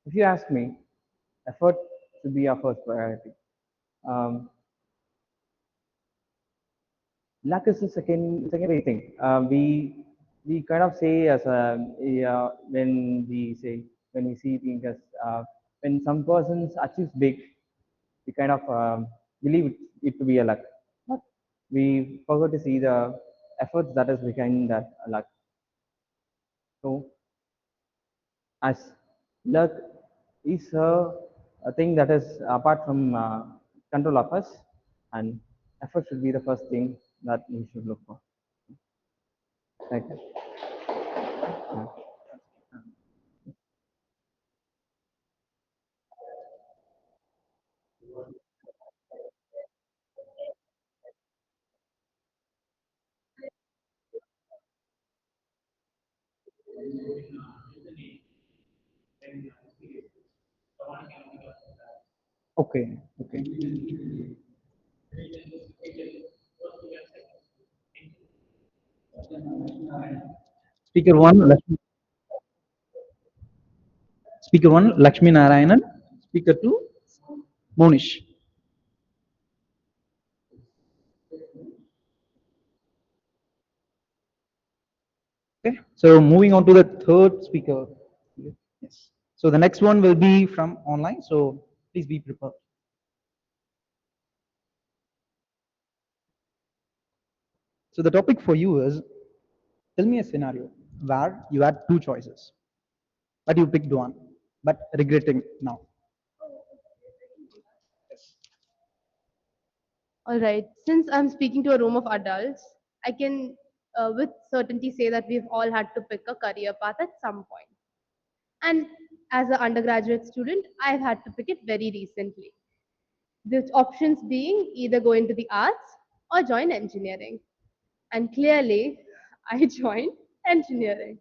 if you ask me, effort should be our first priority. Um, Luck is the secondary thing. We kind of say as a when we see things as when some persons achieves big, we kind of believe it to be a luck, but we forgot to see the efforts that is behind that luck. So as luck is a thing that is apart from control of us, and effort should be the first thing that we should look for. Thank you. Okay, okay. Speaker one, Speaker one, Lakshmi Narayanan. Speaker two, Monish. Okay, so moving on to the third speaker. Yes. So the next one will be from online. So please be prepared. So the topic for you is, tell me a scenario where you had two choices, but you picked one, but regretting now. All right. Since I'm speaking to a room of adults, I can with certainty say that we've all had to pick a career path at some point. And as an undergraduate student, I've had to pick it very recently. The options being either go into the arts or join engineering. And clearly, I joined engineering.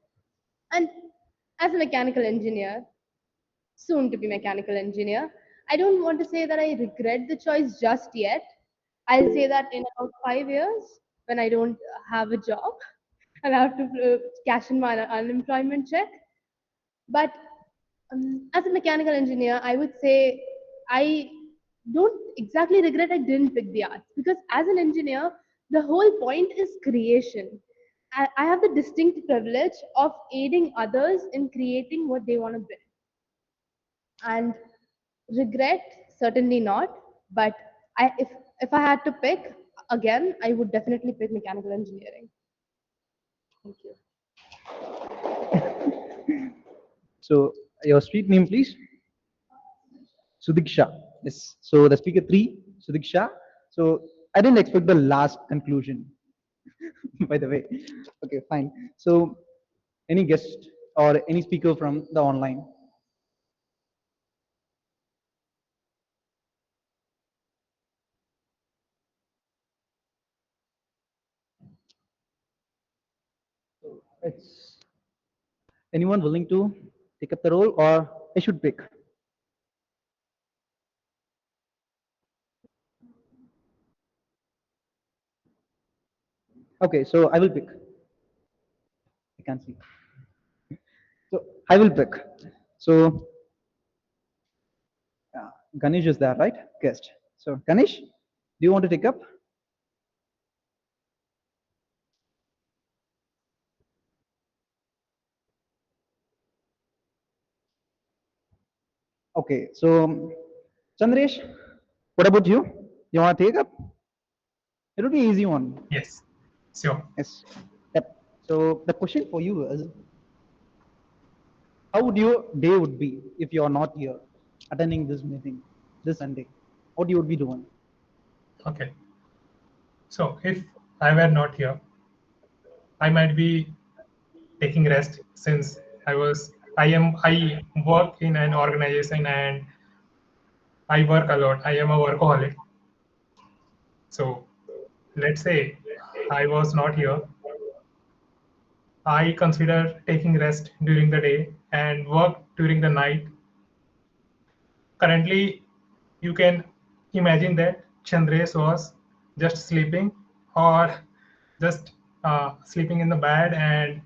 And as a mechanical engineer, soon to be mechanical engineer, I don't want to say that I regret the choice just yet. I'll say that in about 5 years, when I don't have a job, I'll have to cash in my unemployment check. But as a mechanical engineer, I would say I don't exactly regret I didn't pick the arts, because as an engineer, the whole point is creation. I have the distinct privilege of aiding others in creating what they want to build. And regret, certainly not. But if I had to pick again, I would definitely pick mechanical engineering. Thank you. So your street name, please. Sudiksha. Yes. So the speaker three, Sudiksha. So I didn't expect the last conclusion, by the way. Okay, fine. So any guest or any speaker from the online? So it's anyone willing to take up the role, or I should pick? Okay, so I will pick. I can't see. So I will pick. So Ganesh is there, right? Guest. So Ganesh, do you want to take up? Okay, so Chandresh, what about you? You want to take up? It will be easy one. Yes, sure. Yes. Yep. So the question for you is, how would your day would be if you are not here attending this meeting this Sunday? What you would be doing? Okay. So if I were not here, I might be taking rest, since I work in an organization and I work a lot. I am a workaholic. So let's say I was not here. I consider taking rest during the day and work during the night. Currently, you can imagine that Chandresh was just sleeping, or just sleeping in the bed and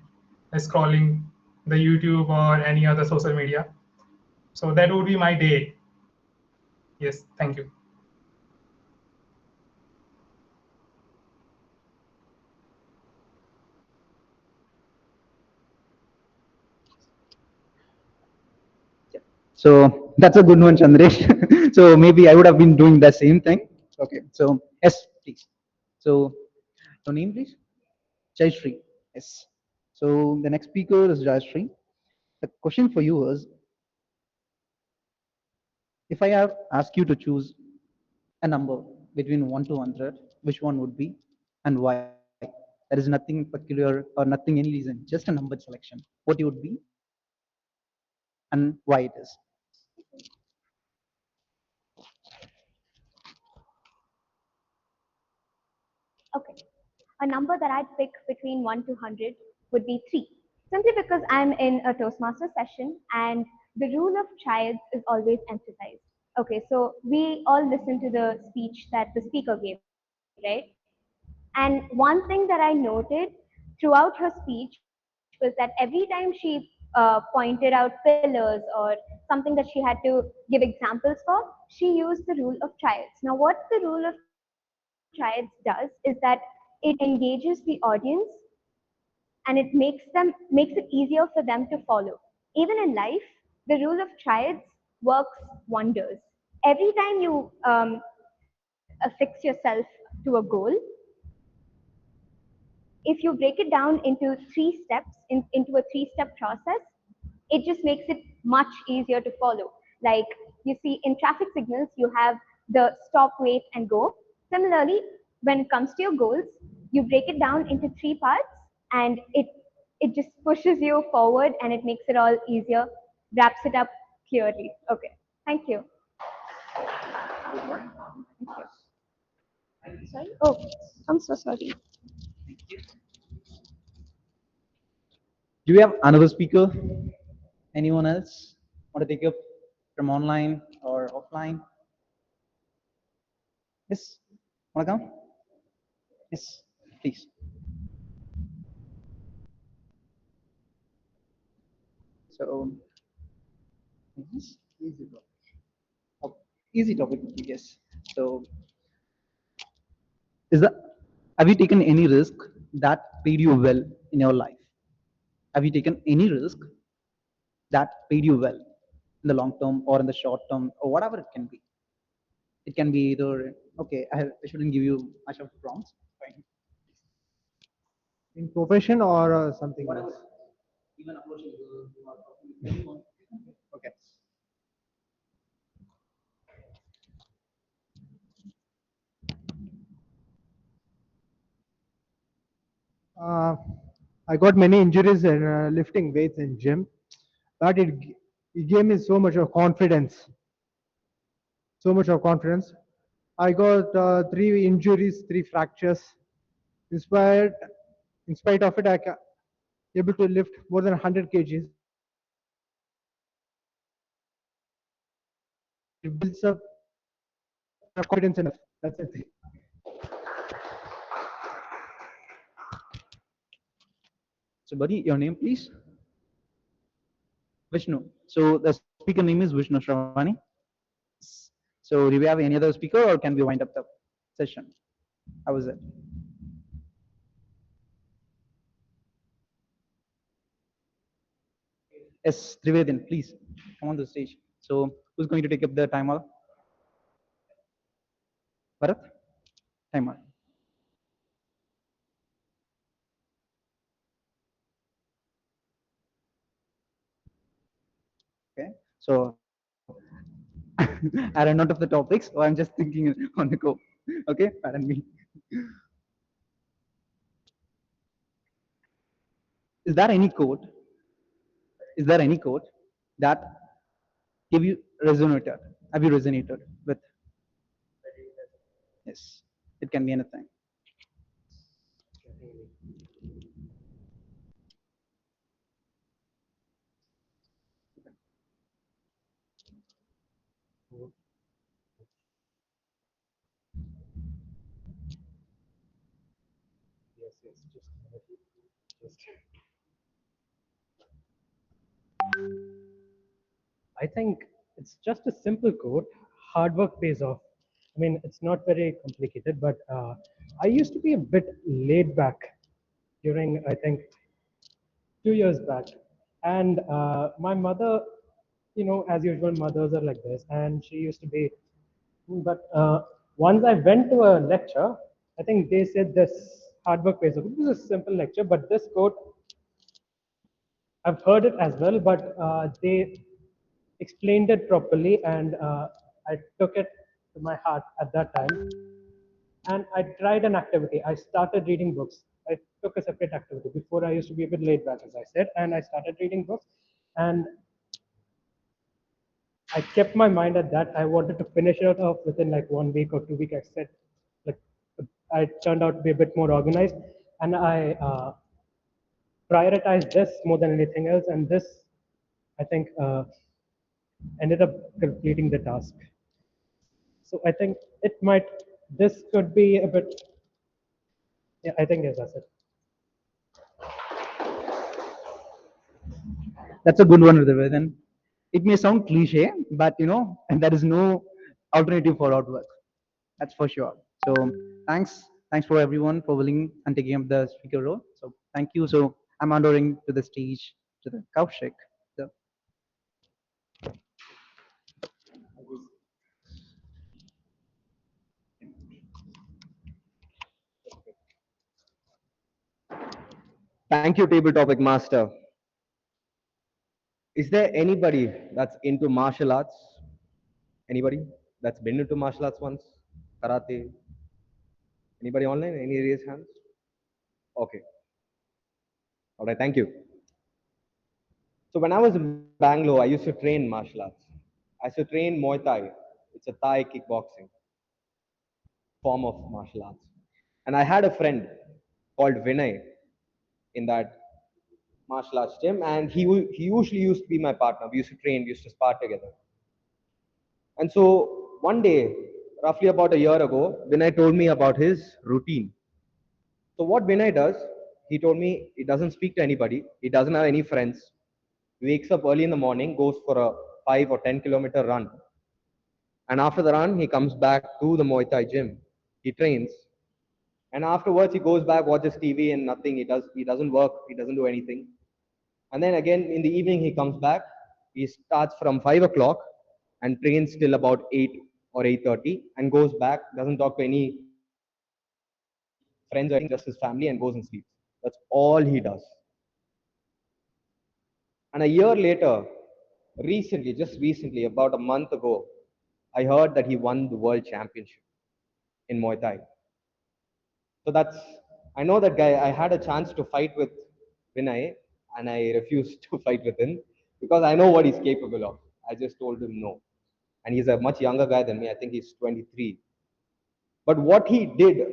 scrolling the YouTube or any other social media. So that would be my day. Yes, thank you. So that's a good one, Chandresh. So maybe I would have been doing the same thing. Okay. So yes, please. So your name, please. Jayashree. Yes. So the next speaker is Jayashree. The question for you is, if I have asked you to choose a number between 1 to 100, which one would be and why? There is nothing peculiar or nothing, any reason, just a number selection. What you would be and why it is. Okay. A number that I'd pick between 1 to 100 would be 3. Simply because I'm in a Toastmaster session and the rule of triads is always emphasized. Okay, so we all listen to the speech that the speaker gave, right? And one thing that I noted throughout her speech was that every time she pointed out pillars or something that she had to give examples for, she used the rule of triads. Now, what the rule of triads does is that it engages the audience and makes it easier for them to follow. Even in life, the rule of triads works wonders. Every time you affix yourself to a goal, if you break it down into 3 steps, into a 3-step process, it just makes it much easier to follow. Like you see in traffic signals, you have the stop, wait, and go. Similarly, when it comes to your goals, you break it down into 3 parts, and it just pushes you forward and it makes it all easier, wraps it up clearly. Okay, thank you. Sorry? Oh, I'm so sorry. Do we have another speaker? Anyone else want to take up from online or offline? Yes, want to come? Yes, please. So, easy topic. Oh, easy topic, yes. So, is that have you taken any risk that paid you well in your life? Have you taken any risk that paid you well in the long term or in the short term or whatever it can be? It can be either, okay, I shouldn't give you much of prompts. Fine. In profession or something Whatever. else? Even approaching you are talking with anyone. Okay. Uh, I got many injuries in lifting weights in gym, but it gave me so much of confidence. So much of confidence. I got 3 injuries, 3 fractures. Inspired, in spite of it, able to lift more than 100 kgs. It builds up confidence enough. That's it. So, buddy, your name, please? Vishnu. So, the speaker name is Vishnu Shravani. So, do we have any other speaker or can we wind up the session? How was it? Yes, Trivedian, please come on the stage. So, who's going to take up the timer? Bharat? Timer. Okay, so I ran out of the topics, so I'm just thinking on the go. Okay, pardon me. Is there any quote? Is there any quote that give you resonated? Have you resonated with? Yes, it can be anything. Yes, just. I think it's just a simple quote. Hard work pays off. I mean, it's not very complicated, but I used to be a bit laid back during, I think, 2 years back. And my mother, as usual, mothers are like this. And she used to be, but once I went to a lecture, I think they said this hard work pays off. It was a simple lecture, but this quote, I've heard it as well, but they explained it properly, and I took it to my heart at that time. And I tried an activity. I started reading books. I took a separate activity. Before, I used to be a bit laid back, as I said, and I started reading books. And I kept my mind at that. I wanted to finish it off within like 1 week or 2 weeks. I said, like, I turned out to be a bit more organized, and I prioritized this more than anything else. And this, I think, ended up completing the task. So I think this could be a bit, yeah, I think yes, that's it. That's a good one, Rudhavedan. It may sound cliche, but and there is no alternative for hard work. That's for sure. So thanks for everyone for willing and taking up the speaker role. So thank you. So I'm honoring to the stage to the Kaushik. So, Thank you, table topic master. Is there anybody that's into martial arts? Anybody that's been into martial arts once? Karate? Anybody online? Any raised hands? Okay. All right, thank you. So when I was in Bangalore, I used to train martial arts. I used to train Muay Thai. It's a Thai kickboxing form of martial arts. And I had a friend called Vinay in that martial arts gym, and he usually used to be my partner. We used to train, we used to spar together. And so one day, roughly about a year ago, Vinay told me about his routine. So what Vinay does, he told me he doesn't speak to anybody, he doesn't have any friends. He wakes up early in the morning, goes for a 5 or 10 kilometer run. And after the run, he comes back to the Muay Thai gym. He trains. And afterwards, he goes back, watches TV and nothing. He doesn't work. He doesn't do anything. And then again, in the evening, he comes back. He starts from 5 o'clock and trains till about 8 or 8:30 and goes back, doesn't talk to any friends or anything, just his family, and goes and sleeps. That's all he does. And a year later, just recently, about a month ago, I heard that he won the world championship in Muay Thai. So I know that guy. I had a chance to fight with Vinay, and I refused to fight with him because I know what he's capable of. I just told him no. And he's a much younger guy than me. I think he's 23. But what he did,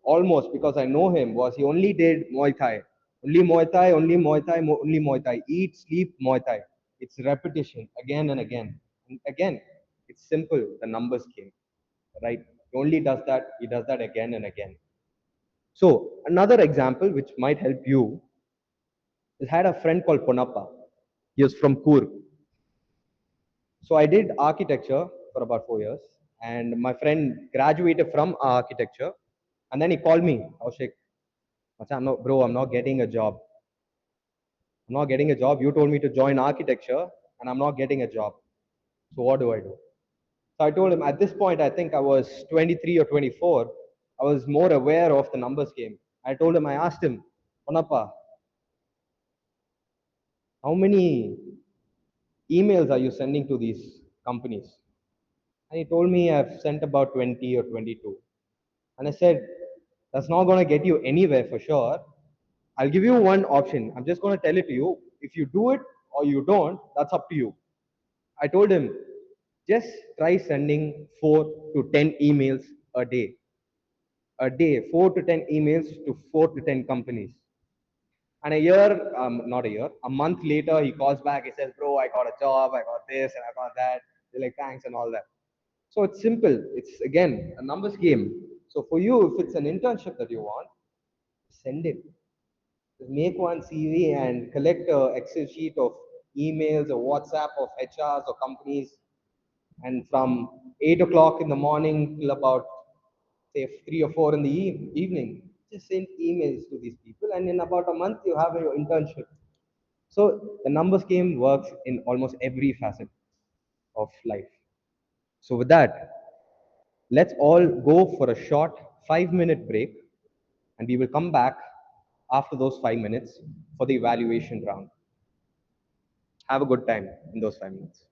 almost because I know him, was he only did Muay Thai. Only Muay Thai, only Muay Thai, only Muay Thai. Eat, sleep, Muay Thai. It's repetition again and again. And again, it's simple. The numbers came, right? He only does that. He does that again and again. So another example which might help you is I had a friend called Ponappa. He was from Coorg. So I did architecture for about 4 years, and my friend graduated from architecture, and then he called me. Kaushik, bro, I'm not getting a job. I'm not getting a job. You told me to join architecture, and I'm not getting a job. So what do I do? So I told him at this point, I think I was 23 or 24. I was more aware of the numbers game. I told him, I asked him, Ponappa, how many emails are you sending to these companies? And he told me I've sent about 20 or 22. And I said, that's not going to get you anywhere for sure. I'll give you one option. I'm just going to tell it to you. If you do it or you don't, that's up to you. I told him, just try sending 4 to 10 emails a day. A day, 4 to 10 emails to 4 to 10 companies. And not a year, a month later, he calls back. He says, bro, I got a job, I got this, and I got that. They're like, thanks, and all that. So it's simple. It's, again, a numbers game. So for you, if it's an internship that you want, send it. Just make one CV and collect a Excel sheet of emails or WhatsApp of HRs or companies. And from 8 o'clock in the morning till about, say, 3 or 4 in the evening, just send emails to these people. And in about a month, you have your internship. So the numbers game works in almost every facet of life. So with that, let's all go for a short 5-minute break, and we will come back after those 5 minutes for the evaluation round. Have a good time in those 5 minutes.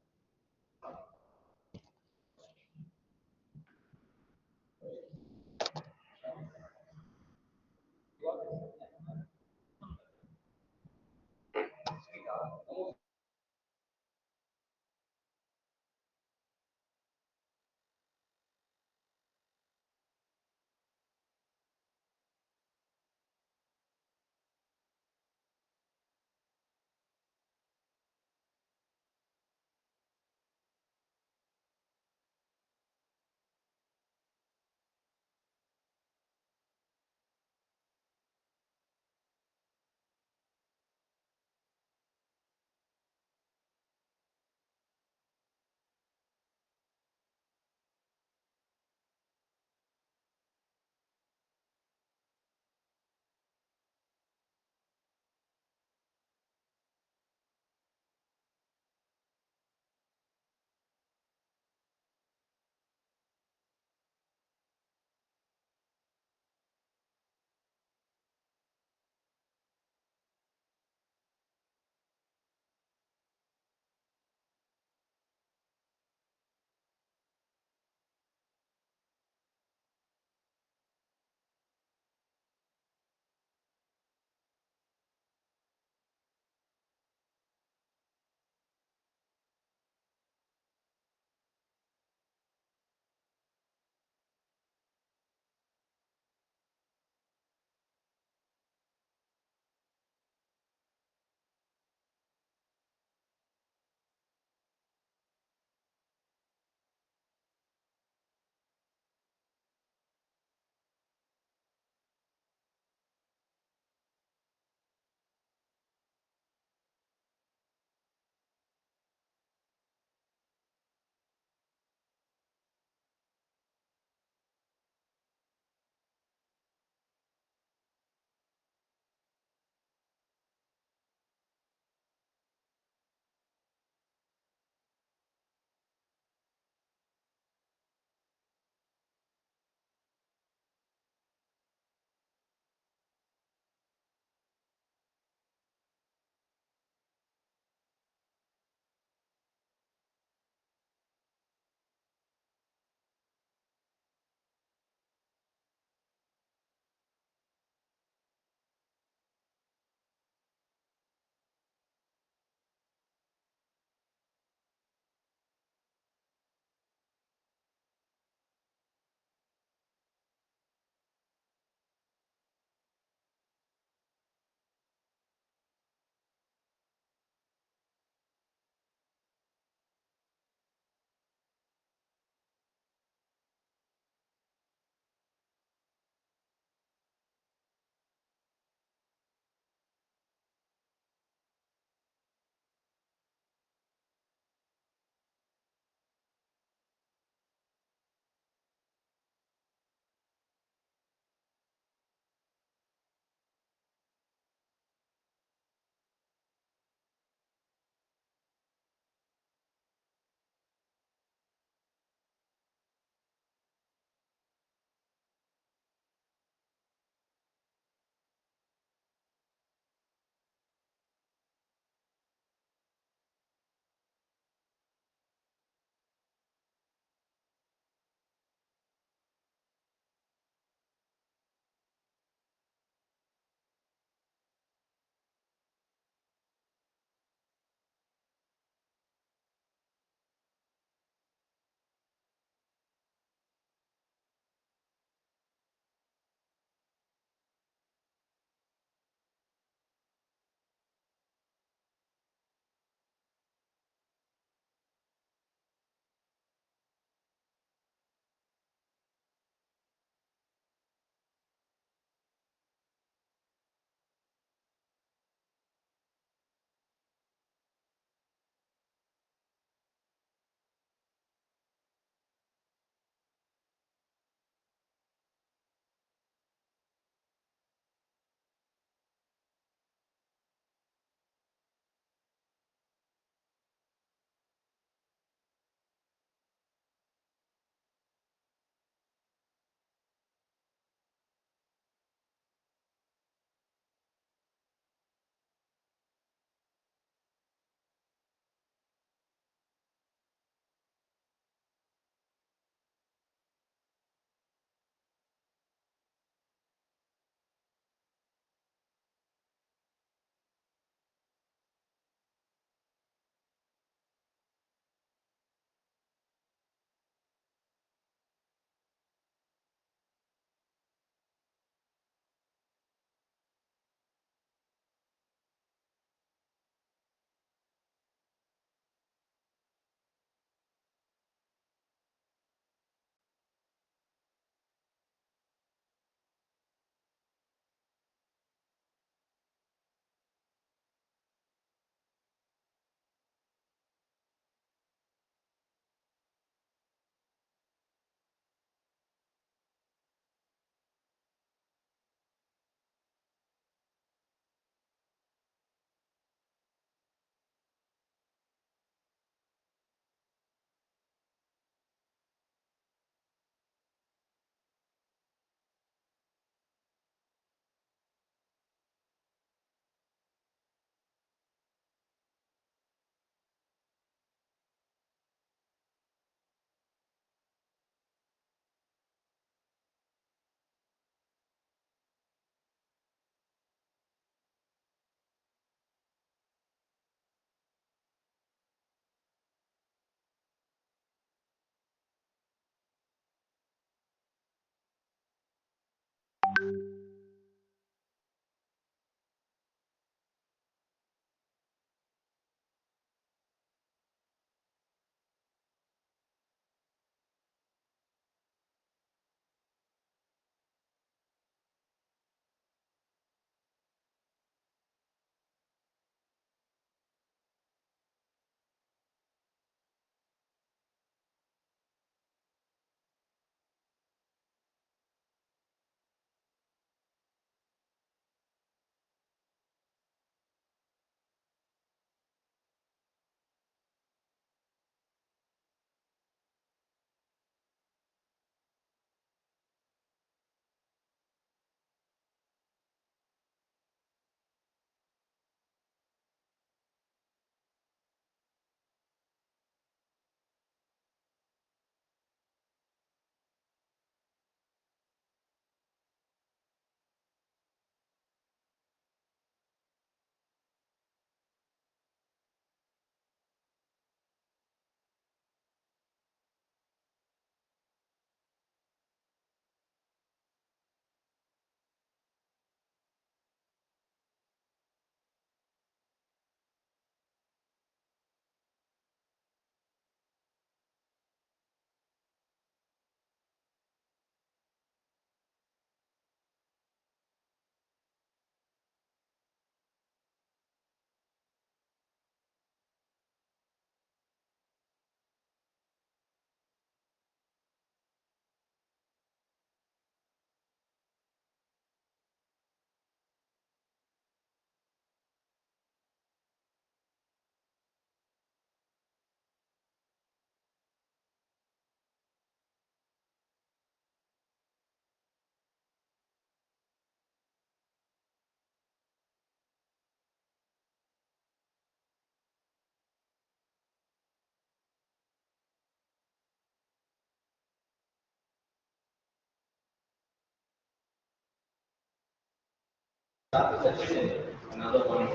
start the session in another one.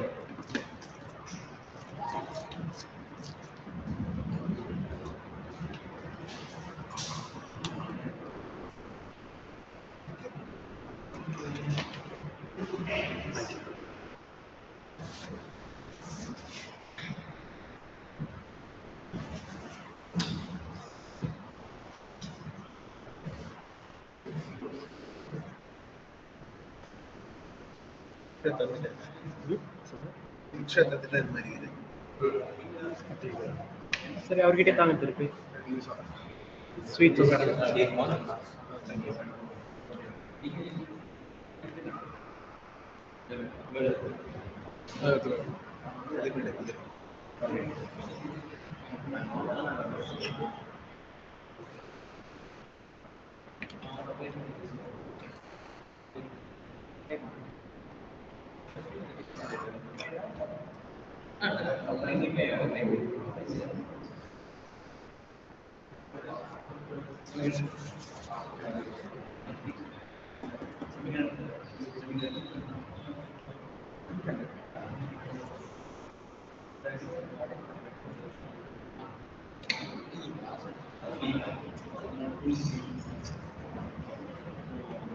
ಸರಿ ಅವ್ರಿಗೆ ತಾಂಗಿರ್ತೀರಿ sweet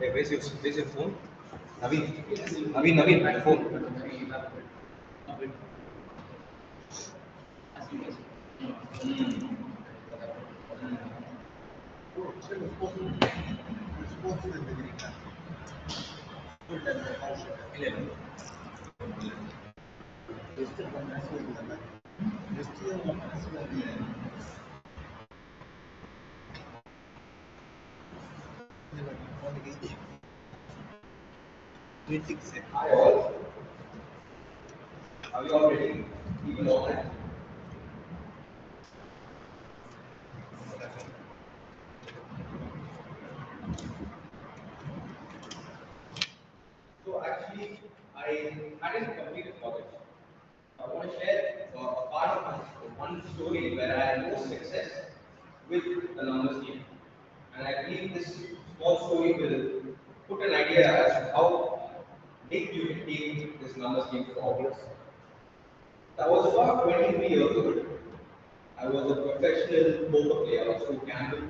Hey, where's your phone? Naveen, my phone. Are you all ready? Even all that. So actually, I hadn't completed college. I want to share a part of one story where I had more success with the numbers game. And I believe this small story will put an idea as to how big you can take this numbers game forward. I was about 23 years old. I was a professional poker player who gambled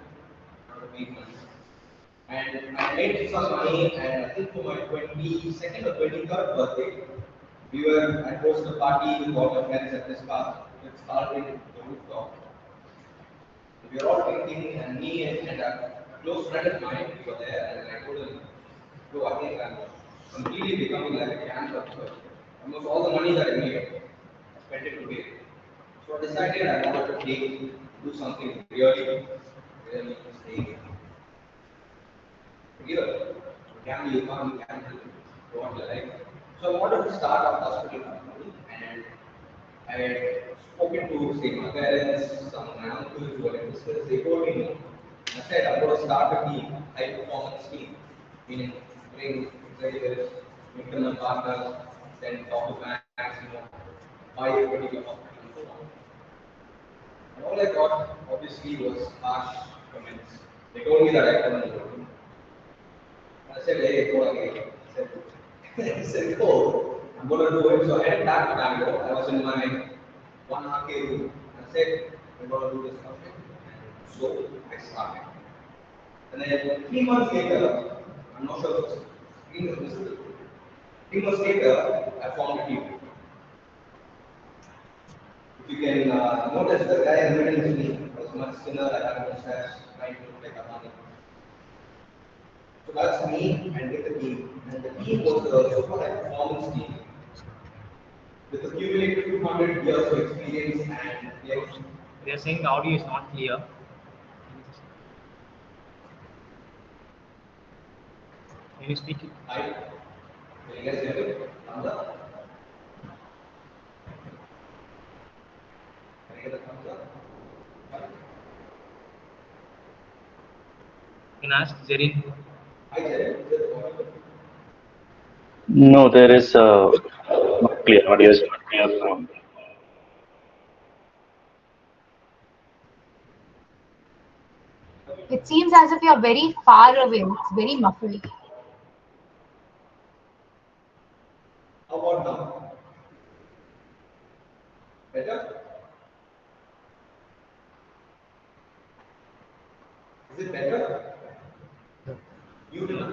for 8 months. And I made some money, and I think for my 22nd or 23rd birthday, I hosted a party with all my friends at this park. It started in the rooftop. We were all drinking, and me and a close friend of mine were there, and I told him, "Bro, I think I'm completely becoming like a gambler. Almost all the money that I made, I spent it today." So I decided I wanted to do something really stay here. Gamble, you can't gamble throughout your life. So I wanted to start a hospital company, and I had spoken to, say, my parents, some of my uncles who were investors. They told me no. I said, I'm going to start a team, high performance team, meaning bring executives, make them my partners, then talk to banks, buy equity of hospital and so on. And all I got, obviously, was harsh comments. They told me that I couldn't do it. I said, hey, go again. I said, oh, I'm going to do it. So I headed back to Bangalore. I was in my 1 RK room. I said, I'm going to do this project. And so I started. And then 3 months later, I'm not sure if it's 3 months later, I formed a team. If you can notice, the guy in the middle is me. Was much thinner, I had a mustache, trying to look like a honey. So that's me and with the team. And the team was a super high performance team with accumulated 200 years of experience and They are saying the audio is not clear. Can you speak it? Can you guys hear me? Thumbs up. Can I get a thumbs up? You can ask Zerin. Hi, Zerin. No, there is not clear. Audio is not clear from. It seems as if you're very far away. It's very muffled. Better? Is it better? You did not.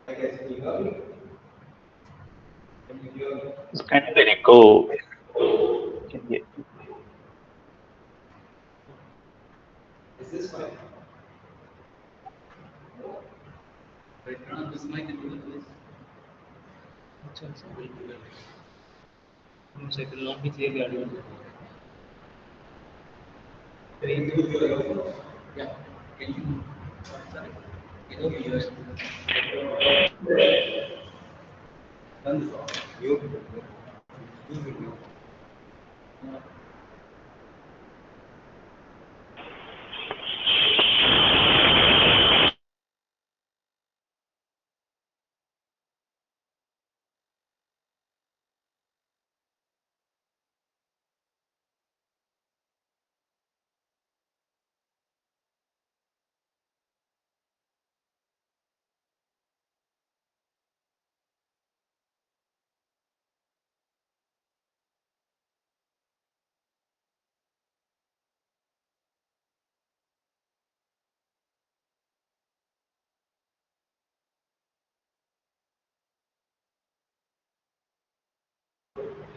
I guess can you hear me? Can you hear me? It's kind of an echo. Can you- Is this fine? Right now, this mic is good, please. No, it will not be clearly audible. Can you use your earphones? Yeah. Can you? Can you hear? Turn this off. Mute. Mute.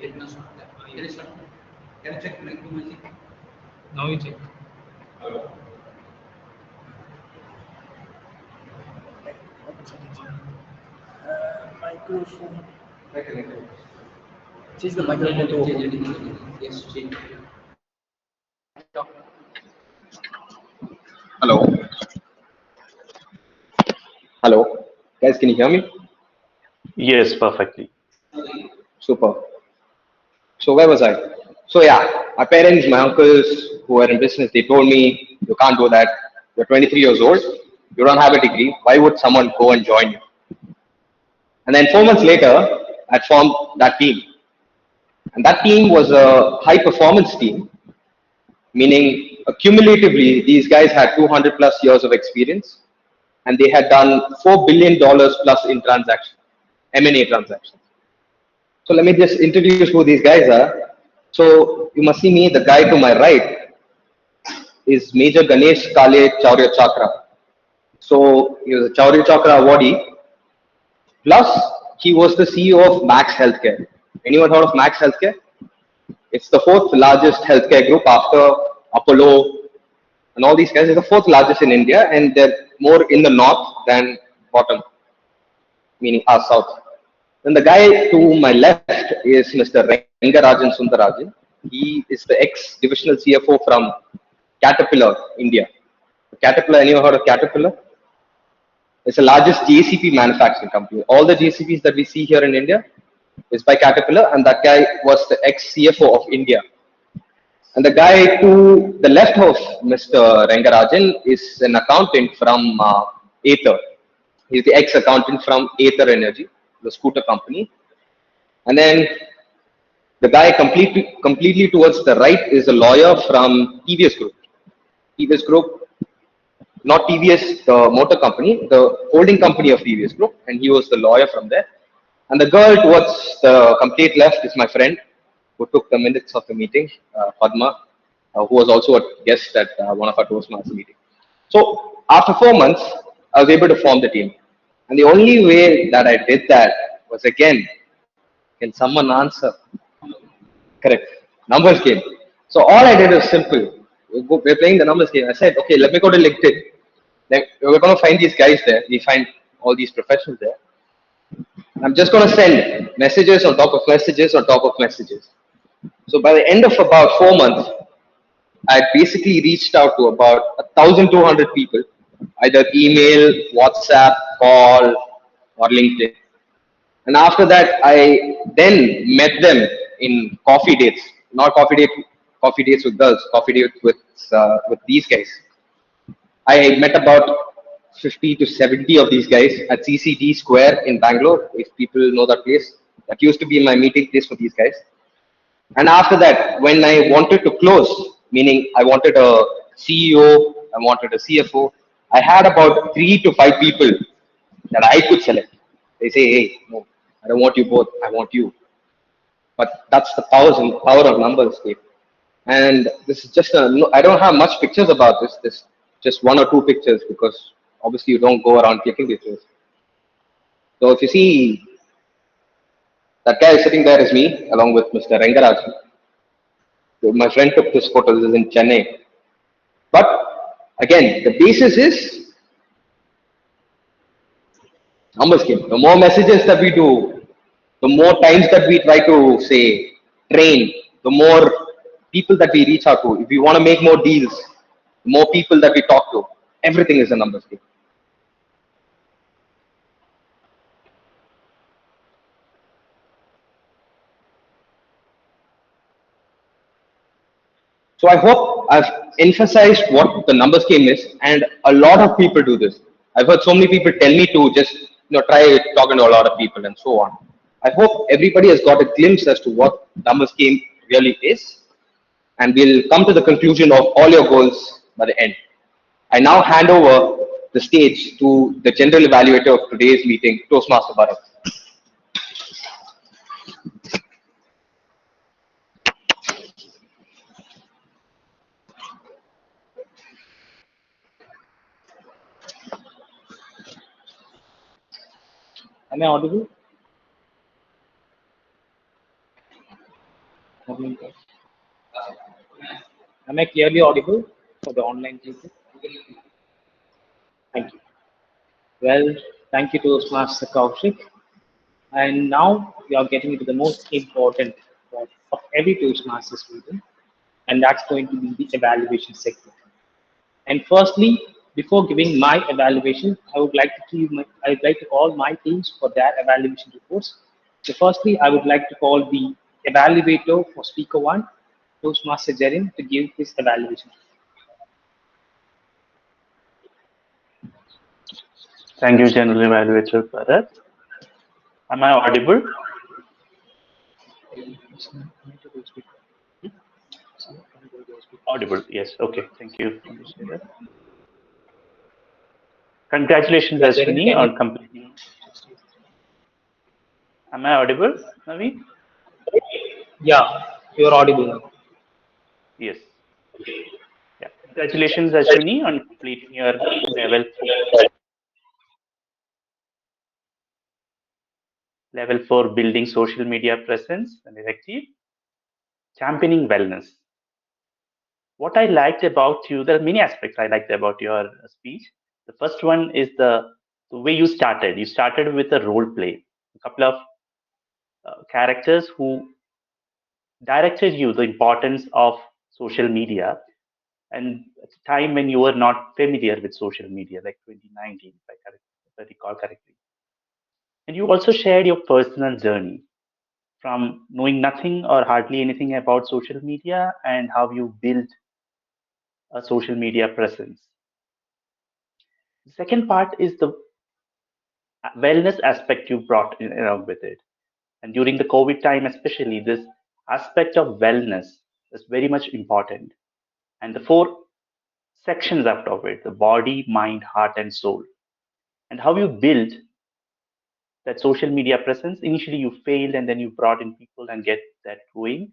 Can you start? Can you check microphone? Now you check. Microphone. Microphone. Change the microphone to Yes, change. Hello. Hello. Guys, can you hear me? Yes, perfectly. Super. So where was I? So yeah, my parents, my uncles who are in business, they told me, you can't do that. You're 23 years old. You don't have a degree. Why would someone go and join you? And then 4 months later, I formed that team. And that team was a high performance team, meaning cumulatively, these guys had 200 plus years of experience and they had done $4 billion plus in transactions, M&A transactions. So let me just introduce who these guys are. So you must see me, the guy to my right is Major Ganesh Kale Chaurya Chakra. So he was a Chaurya Chakra awardee. Plus, he was the CEO of Max Healthcare. Anyone heard of Max Healthcare? It's the fourth largest healthcare group after Apollo and all these guys. It's the fourth largest in India, and they're more in the north than bottom, meaning our south. Then the guy to my left is Mr. Rengarajan Sundarajan. He is the ex-divisional CFO from Caterpillar, India. Caterpillar, anyone heard of Caterpillar? It's the largest JCP manufacturing company. All the JCPs that we see here in India is by Caterpillar, and that guy was the ex-CFO of India. And the guy to the left of Mr. Rengarajan is an accountant from Ather. He's the ex-accountant from Ather Energy, the scooter company. And then the guy completely towards the right is a lawyer from TVS Group. TVS Group, not TVS, the motor company, the holding company of TVS Group, and he was the lawyer from there. And the girl towards the complete left is my friend who took the minutes of the meeting, Padma, who was also a guest at one of our Toastmasters meetings. So after 4 months, I was able to form the team. And the only way that I did that was, again, can someone answer? Correct. Numbers game. So all I did was simple. We're playing the numbers game. I said, okay, let me go to LinkedIn. Then we're going to find these guys there. We find all these professionals there. I'm just going to send messages on top of messages on top of messages. So by the end of about 4 months, I basically reached out to about 1,200 people, either email, WhatsApp, call, or LinkedIn. And after that, I then met them in coffee dates, not coffee dates with girls, coffee dates with these guys. I met about 50 to 70 of these guys at CCD Square in Bangalore, if people know that place. That used to be my meeting place for these guys. And after that, when I wanted to close, meaning I wanted a CEO, I wanted a CFO, I had about 3 to 5 people that I could select. They say, hey, no, I don't want you both. I want you. But that's the power of numbers game. And this is just a, no, I don't have much pictures about this. This just 1 or 2 pictures because obviously you don't go around clicking pictures. So if you see that guy sitting there is me along with Mr. Rengaraj. My friend took this photo. This is in Chennai. But again, the basis is numbers game. The more messages that we do, the more times that we try to say train, the more people that we reach out to. If we want to make more deals, the more people that we talk to, everything is a numbers game. So I hope I've emphasized what the numbers game is, and a lot of people do this. I've heard so many people tell me to just try talking to a lot of people and so on. I hope everybody has got a glimpse as to what numbers game really is, and we'll come to the conclusion of all your goals by the end. I now hand over the stage to the general evaluator of today's meeting, Toastmaster Bharat. Am I audible? Am I clearly audible for the online people? Thank you. Well, thank you to Master Kaushik. And now we are getting into the most important part of every Toastmasters meeting, and that's going to be the evaluation segment. And firstly, before giving my evaluation, I'd like to call my teams for their evaluation reports. So firstly, I would like to call the evaluator for speaker one, Toastmaster Jerin, to give his evaluation. Thank you, General Evaluator Bharat. Am I audible? Audible, yes. Okay, thank you. Congratulations, Yeah, Jerin, Ashwini, on completing. Am I audible, Naveen? Yeah, you're audible now. Yes. Yeah. Congratulations, Ashwini, on completing your level 4 building social media presence and effective championing wellness. What I liked about you, there are many aspects I liked about your speech. The first one is the way you started. You started with a role play, a couple of characters who directed you the importance of social media, and at a time when you were not familiar with social media, like 2019, if I recall correctly. And you also shared your personal journey from knowing nothing or hardly anything about social media and how you built a social media presence. The second part is the wellness aspect you brought along with it. And during the COVID time, especially, this aspect of wellness is very much important. And the 4 sections out of it, the body, mind, heart, and soul. And how you build that social media presence. Initially, you failed and then you brought in people and get that going.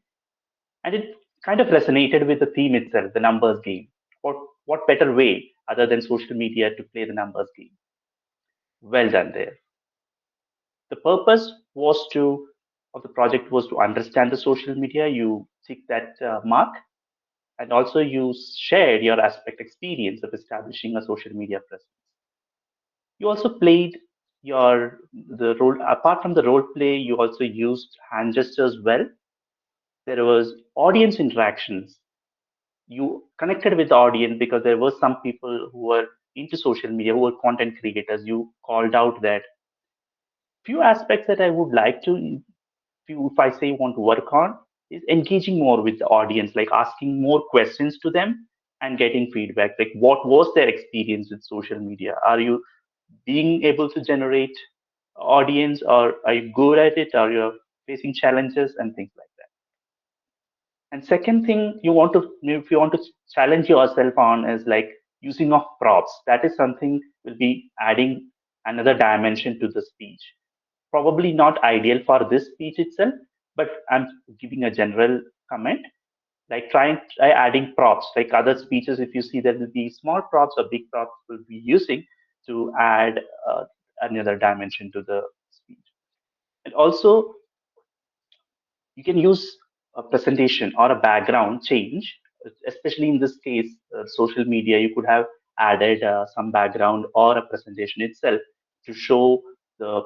And it kind of resonated with the theme itself, the numbers game. What better way other than social media to play the numbers game? Well done there. The purpose was of the project was to understand the social media. You tick that mark, and also you shared your aspect experience of establishing a social media presence. You also played the role. Apart from the role play, you also used hand gestures well. There was audience interactions. You connected with the audience because there were some people who were into social media, who were content creators. You called out that few aspects that I would like to, if I say want to work on, is engaging more with the audience, like asking more questions to them and getting feedback. Like, what was their experience with social media? Are you being able to generate audience, or are you good at it? Are you facing challenges and things like that? And second thing you want to, if you want to challenge yourself on, is like using of props. That is something will be adding another dimension to the speech. Probably not ideal for this speech itself, but I'm giving a general comment. Like try adding props. Like other speeches, if you see, there will be small props or big props will be using to add another dimension to the speech. And also, you can use a presentation or a background change, especially in this case, social media. You could have added some background or a presentation itself to show the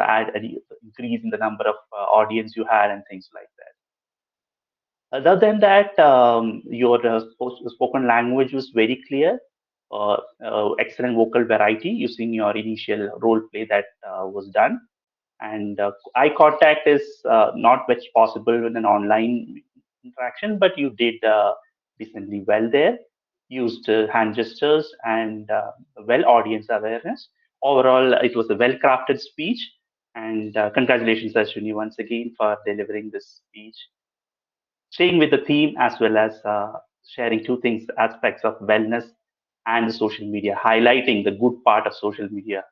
add any increase in the number of audience you had and things like that. Other than that, your spoken language was very clear. Excellent vocal variety using your initial role play that was done. And eye contact is not much possible in an online interaction, but you did decently well there. Used hand gestures and well audience awareness. Overall, it was a well-crafted speech. And congratulations, Ashwini, once again for delivering this speech. Staying with the theme as well as sharing two things, aspects of wellness and the social media, highlighting the good part of social media.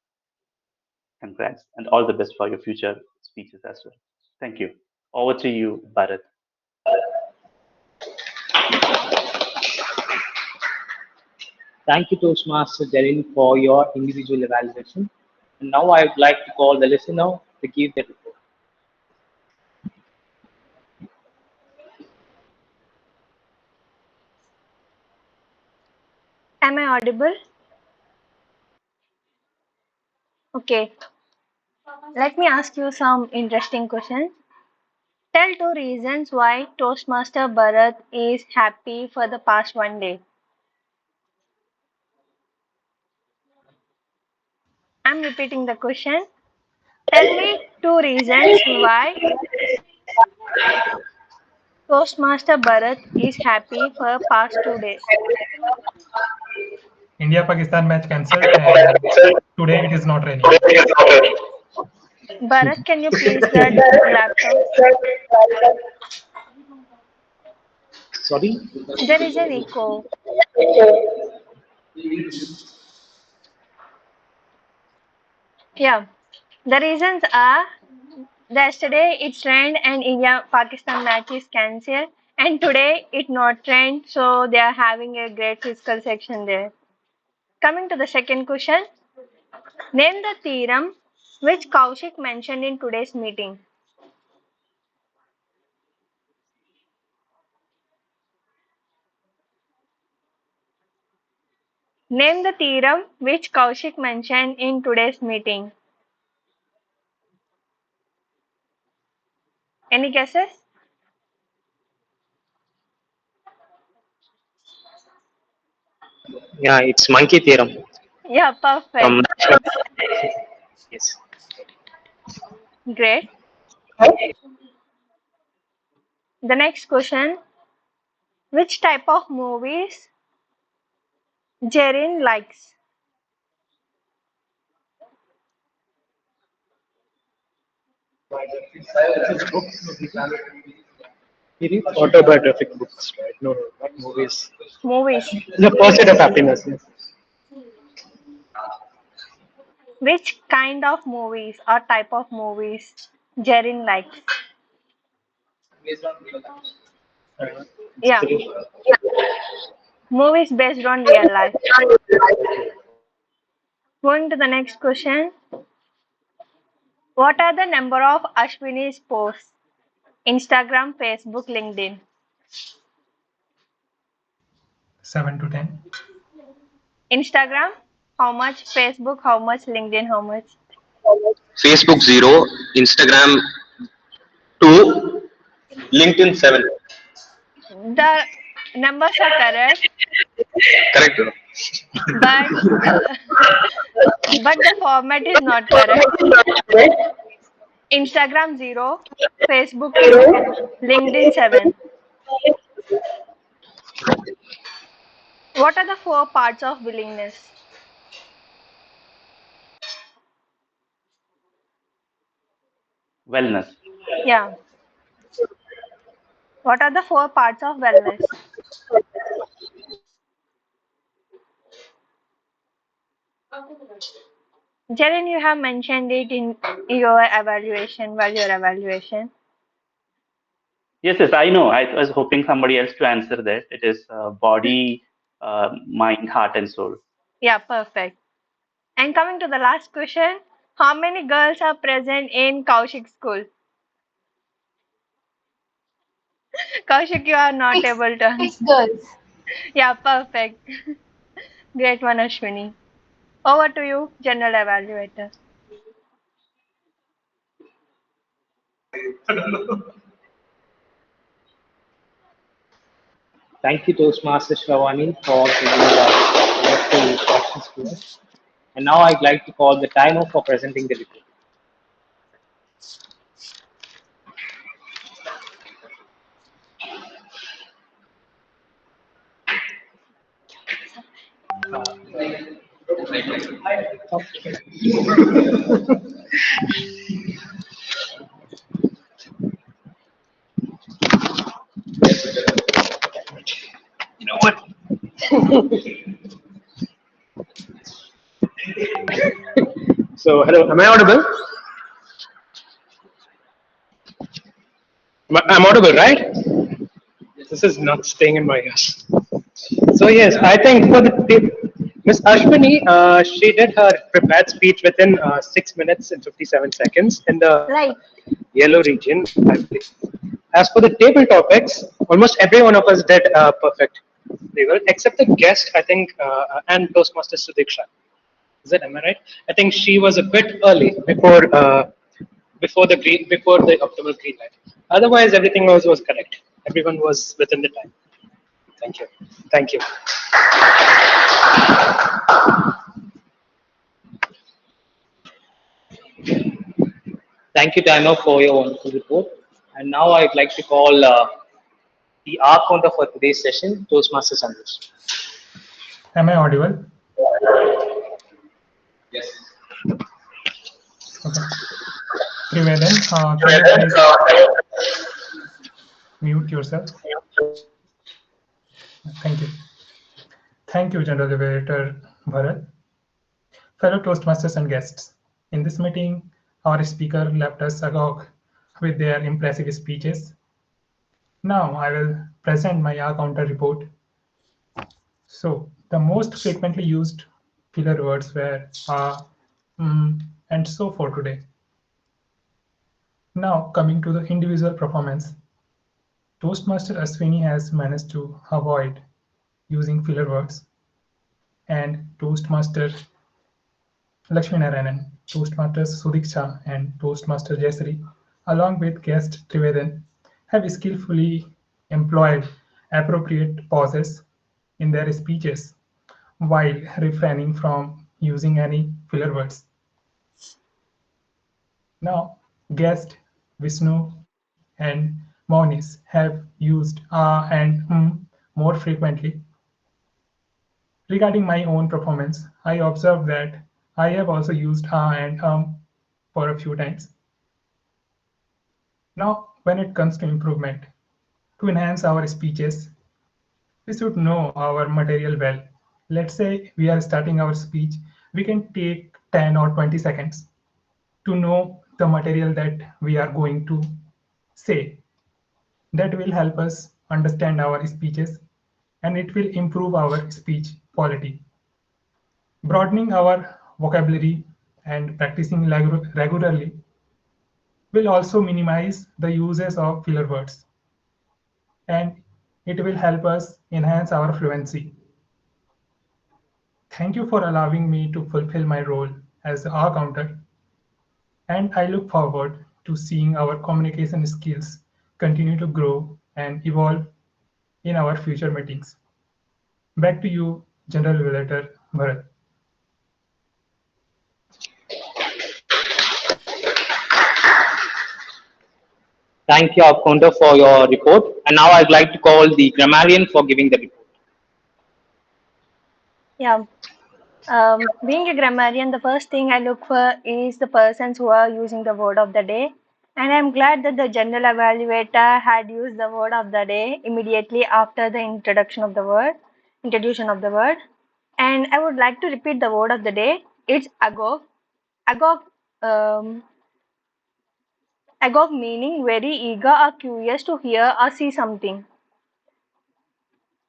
Congrats and all the best for your future speeches as well. Thank you. Over to you, Bharat. Thank you, Toastmaster Jarin, for your individual evaluation. And now I would like to call the listener to give their report. Am I audible? Okay. Let me ask you some interesting questions. Tell two reasons why Toastmaster Bharat is happy for the past 1 day. I'm repeating the question. Tell me two reasons why Toastmaster Bharat is happy for past 2 days. India-Pakistan match cancelled and today it is not raining. Bharat, can you please the laptop? Sorry? There is an echo. Yeah. The reasons are yesterday it rained and India Pakistan match is cancelled, and today it not rained, so they are having a great physical section there. Coming to the second question, name the theorem which Kaushik mentioned in today's meeting. Name the theorem which Kaushik mentioned in today's meeting. Any guesses? Yeah, it's monkey theorem. Yeah, perfect. From yes. Great. The next question, which type of movies Jerin likes? He reads autobiographic books, right? No, not movies. Movies. The pursuit of happiness. Yes. Which kind of movies or type of movies Jerin likes? Yeah. Movies based on real life. Going to the next question. What are the number of Ashwini's posts? Instagram, Facebook, LinkedIn. 7 to 10. Instagram, how much? Facebook, how much? LinkedIn, how much? Facebook 0, Instagram 2, LinkedIn 7. The numbers are correct, Correct, bro. but but the format is not correct. Instagram 0, Facebook 2, LinkedIn 7. What are the 4 parts of willingness? Wellness. Yeah. What are the 4 parts of wellness? Jaren, you have mentioned it in your evaluation, while your evaluation. Yes, yes, I know. I was hoping somebody else to answer that. It is body, mind, heart, and soul. Yeah, perfect. And coming to the last question, how many girls are present in Kaushik school? Kaushik, you are not Six, able to answer. six girls. Yeah, perfect. Great one, Ashwini. Over to you, general evaluator. Thank you, Toastmaster Shravani, for giving wonderful questions to us. And now I'd like to call the timer for presenting the report. You know what? So, hello, am I audible? I'm audible, right? This is not staying in my ears. So yes, I think for the Miss Ashwini, she did her prepared speech within 6 minutes and 57 seconds in the Right. yellow region, I believe. As for the table topics, almost every one of us did perfect. They were, except the guest, I think, and Toastmaster Sudiksha. Is that am I right? I think she was a bit early before the optimal green light. Otherwise, everything was correct. Everyone was within the time. Thank you. Thank you. Thank you, timer, for your wonderful report. And now I'd like to call the R counter for today's session, Toastmaster Sandesh. Am I audible? Yes. Okay. Triveden, can you please mute yourself? Thank you. Thank you, General Evaluator Bharat. Fellow Toastmasters and guests, in this meeting, our speaker left us agog with their impressive speeches. Now I will present my R counter report. So the most frequently used filler words were and so for today. Now coming to the individual performance, Toastmaster Ashwini has managed to avoid using filler words, and Toastmaster Lakshmi Narayanan, Toastmaster Sudiksha, and Toastmaster Jayasri, along with guest Triveden, have skillfully employed appropriate pauses in their speeches while refraining from using any filler words. Now, guest Vishnu and Maunis have used and more frequently. Regarding my own performance, I observed that I have also used and for a few times. Now, when it comes to improvement, to enhance our speeches, we should know our material well. Let's say we are starting our speech, we can take 10 or 20 seconds to know the material that we are going to say. That will help us understand our speeches and it will improve our speech quality. Broadening our vocabulary and practicing regularly will also minimize the uses of filler words and it will help us enhance our fluency. Thank you for allowing me to fulfill my role as the R counter, and I look forward to seeing our communication skills continue to grow and evolve in our future meetings. Back to you, General Evaluator Bharat. Thank you, R counter, for your report. And now I'd like to call the grammarian for giving the report. Yeah. Being a grammarian, the first thing I look for is the persons who are using the word of the day. And I'm glad that the general evaluator had used the word of the day immediately after the introduction of the word. And I would like to repeat the word of the day. It's agog. Agog, um, agog meaning very eager or curious to hear or see something.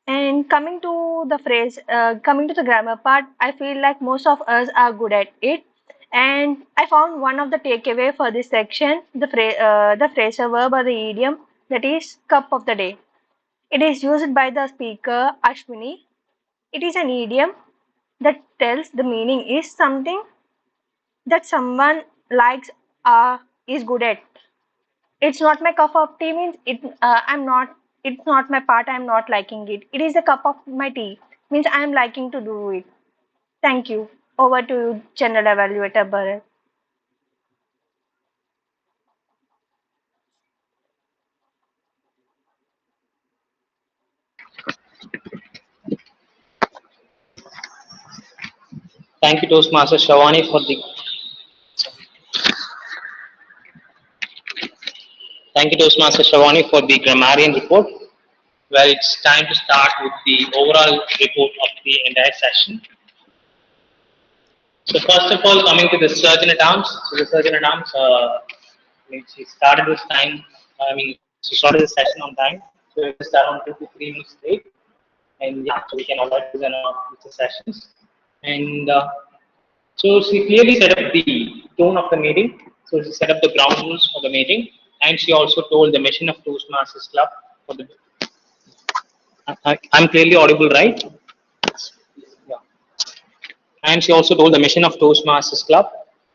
And coming to the grammar part, I feel like most of us are good at it. And I found one of the takeaway for this section, the phrasal verb or the idiom, that is cup of the day. It is used by the speaker Ashwini. It is an idiom that tells the meaning is something that someone likes or is good at. It's not my cup of tea means I'm not. It's not my part. I'm not liking it. It is a cup of my tea means I'm liking to do it. Thank you. Over to you, General Evaluator Bharat. Thank you, Toastmaster Shavani, for the grammarian report. Well, it's time to start with the overall report of the entire session. So first of all, coming to the Surgeon at Arms. So the Surgeon at Arms, she started this time. She started the session on time. So it was around 2 to 3 minutes late, and yeah, so we can avoid this in our future sessions. And so she clearly set up the tone of the meeting. So she set up the ground rules for the meeting, and she also told the mission of Toastmasters Club for the. I'm clearly audible, right? Yeah. And she also told the mission of Toastmasters Club,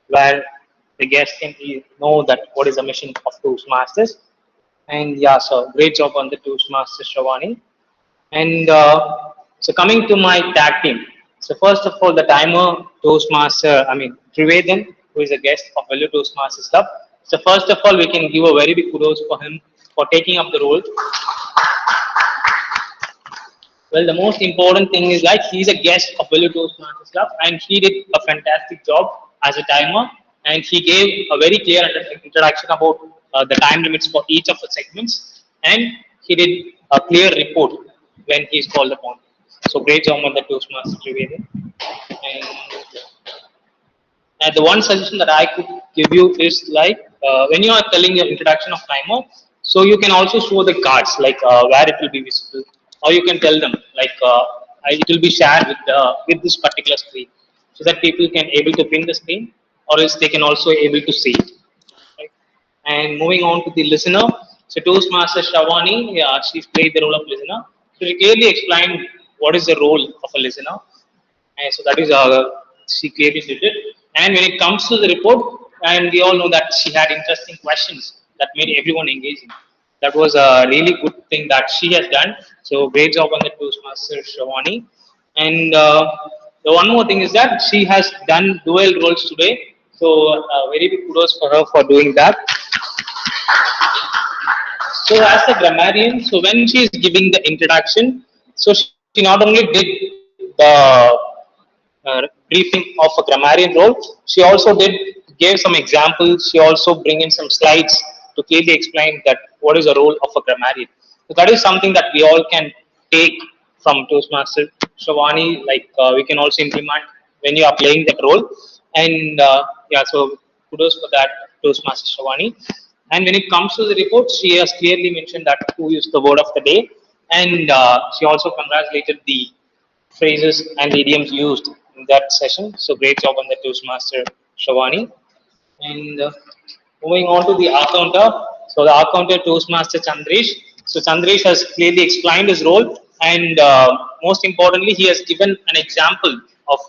where the guests can know that what is the mission of Toastmasters. And yeah, so great job on the Toastmasters, Shravani. And so coming to my tag team. So first of all, the timer Toastmaster, Triveden, who is a guest of Velu Toastmasters Club. So first of all, we can give a very big kudos for him for taking up the role. Well, the most important thing is like he's a guest of Velu Toastmasters Club, and he did a fantastic job as a timer, and he gave a very clear introduction about the time limits for each of the segments, and he did a clear report when he's called upon. So great job on the Toastmaster Trivedi. And the one suggestion that I could give you is like when you are telling your introduction of timer, so you can also show the cards like where it will be visible, or you can tell them like it will be shared with this particular screen, so that people can able to pin the screen, or else they can also able to see it. Right? And moving on to the listener, so Toastmaster Shavani, yeah, she's played the role of listener. So she clearly explained what is the role of a listener, and so that is she clearly did it. And when it comes to the report, and we all know that she had interesting questions that made everyone engaging. That was a really good thing that she has done. So great job on the Toastmaster Shavani. And the one more thing is that she has done dual roles today. So very big kudos for her for doing that. So as a grammarian, so when she is giving the introduction, so she not only did the briefing of a grammarian role, she also gave some examples. She also bring in some slides to clearly explain that what is the role of a grammarian. So that is something that we all can take from Toastmaster Shavani. Like we can also implement when you are playing that role. And yeah, so kudos for that, Toastmaster Shavani. And when it comes to the report, she has clearly mentioned that who is the word of the day, and she also congratulated the phrases and idioms used in that session. So great job on the Toastmaster Shavani. And moving on to the R counter. So the R counter Toastmaster Chandresh. So Chandresh has clearly explained his role, and most importantly, he has given an example of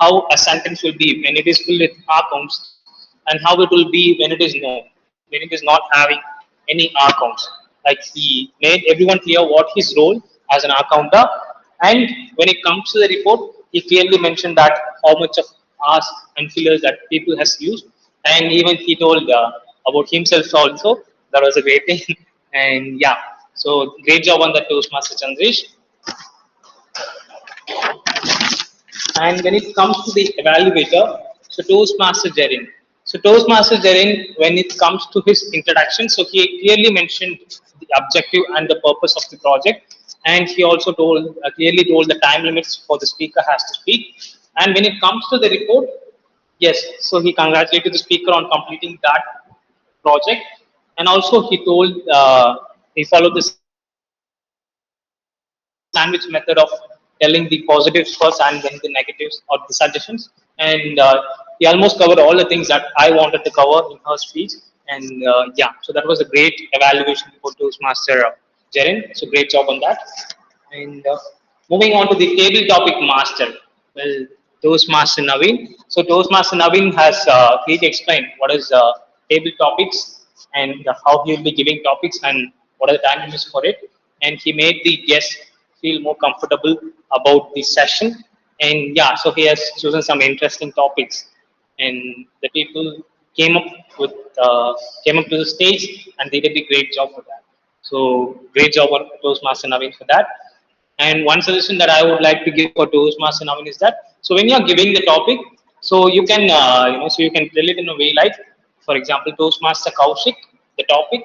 how a sentence will be when it is filled with R counts, and how it will be when it is no, when it is not having any R counts. Like he made everyone clear what his role as an R counter, and when it comes to the report, he clearly mentioned that how much of R's and fillers that people has used, and even he told about himself also. That was a great thing, and yeah, so great job on that Toastmaster Chandresh. And when it comes to the evaluator, so Toastmaster Jerin. So Toastmaster Jerin, when it comes to his introduction, so he clearly mentioned the objective and the purpose of the project, and he also told clearly told the time limits for the speaker has to speak. And when it comes to the report, Yes, so he congratulated the speaker on completing that project, and also he told he followed the sandwich method of telling the positives first and then the negatives or the suggestions. And he almost covered all the things that I wanted to cover in her speech. And yeah, so that was a great evaluation for Toastmaster Jaren. So great job on that. And moving on to the table topic master. Well, Toastmaster Naveen. So Toastmaster Naveen has clearly explained what is table topics and how he will be giving topics and what are the time limits for it. And he made the guests feel more comfortable about the session. And yeah, so he has chosen some interesting topics, and the people came up with came up to the stage, and they did a great job for that. So great job on Toastmaster Naveen for that. And one suggestion that I would like to give for Toastmaster Naveen is that so when you are giving the topic, so you can so you can tell it in a way like, for example, Toastmaster Kaushik, the topic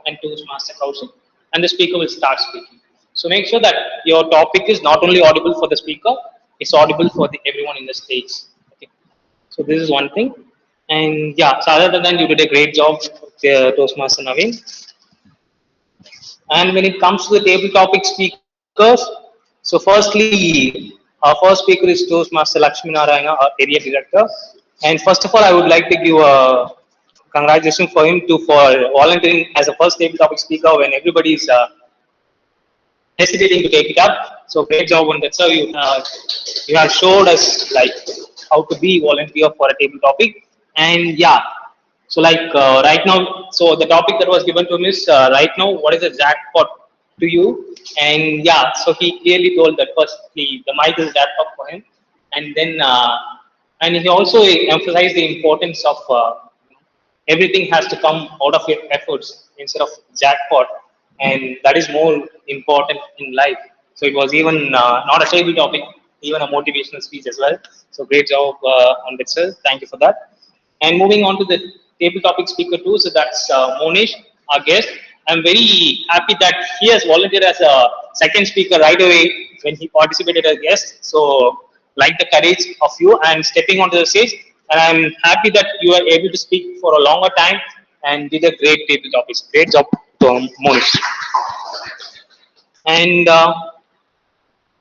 and Toastmaster Kaushik, and the speaker will start speaking. So make sure that your topic is not only audible for the speaker, it's audible for everyone in the stage. Okay. So this is one thing. And yeah, so other than that, you did a great job, Toastmaster Naveen. And when it comes to the table topic speakers, so firstly, our first speaker is Toastmaster Lakshmi Narayana, our area director. And first of all, I would like to give a congratulations for him for volunteering as a first table topic speaker when everybody is hesitating to take it up. So great job on that, sir. You have showed us like how to be volunteer for a table topic. And yeah, so like right now, so the topic that was given to him is right now, what is a jackpot to you? And yeah, so he clearly told that first the mic is jackpot for him, and then and he also emphasized the importance of everything has to come out of your efforts instead of jackpot, and that is more important in life. So it was even not a table topic, even a motivational speech as well. So great job on that, sir. Thank you for that. And moving on to the table topic speaker two, so that's Monish, our guest. I'm very happy that he has volunteered as a second speaker right away when he participated as a guest. So like the courage of you and stepping onto the stage, and I'm happy that you are able to speak for a longer time and did a great table topics. Great job, Monish. And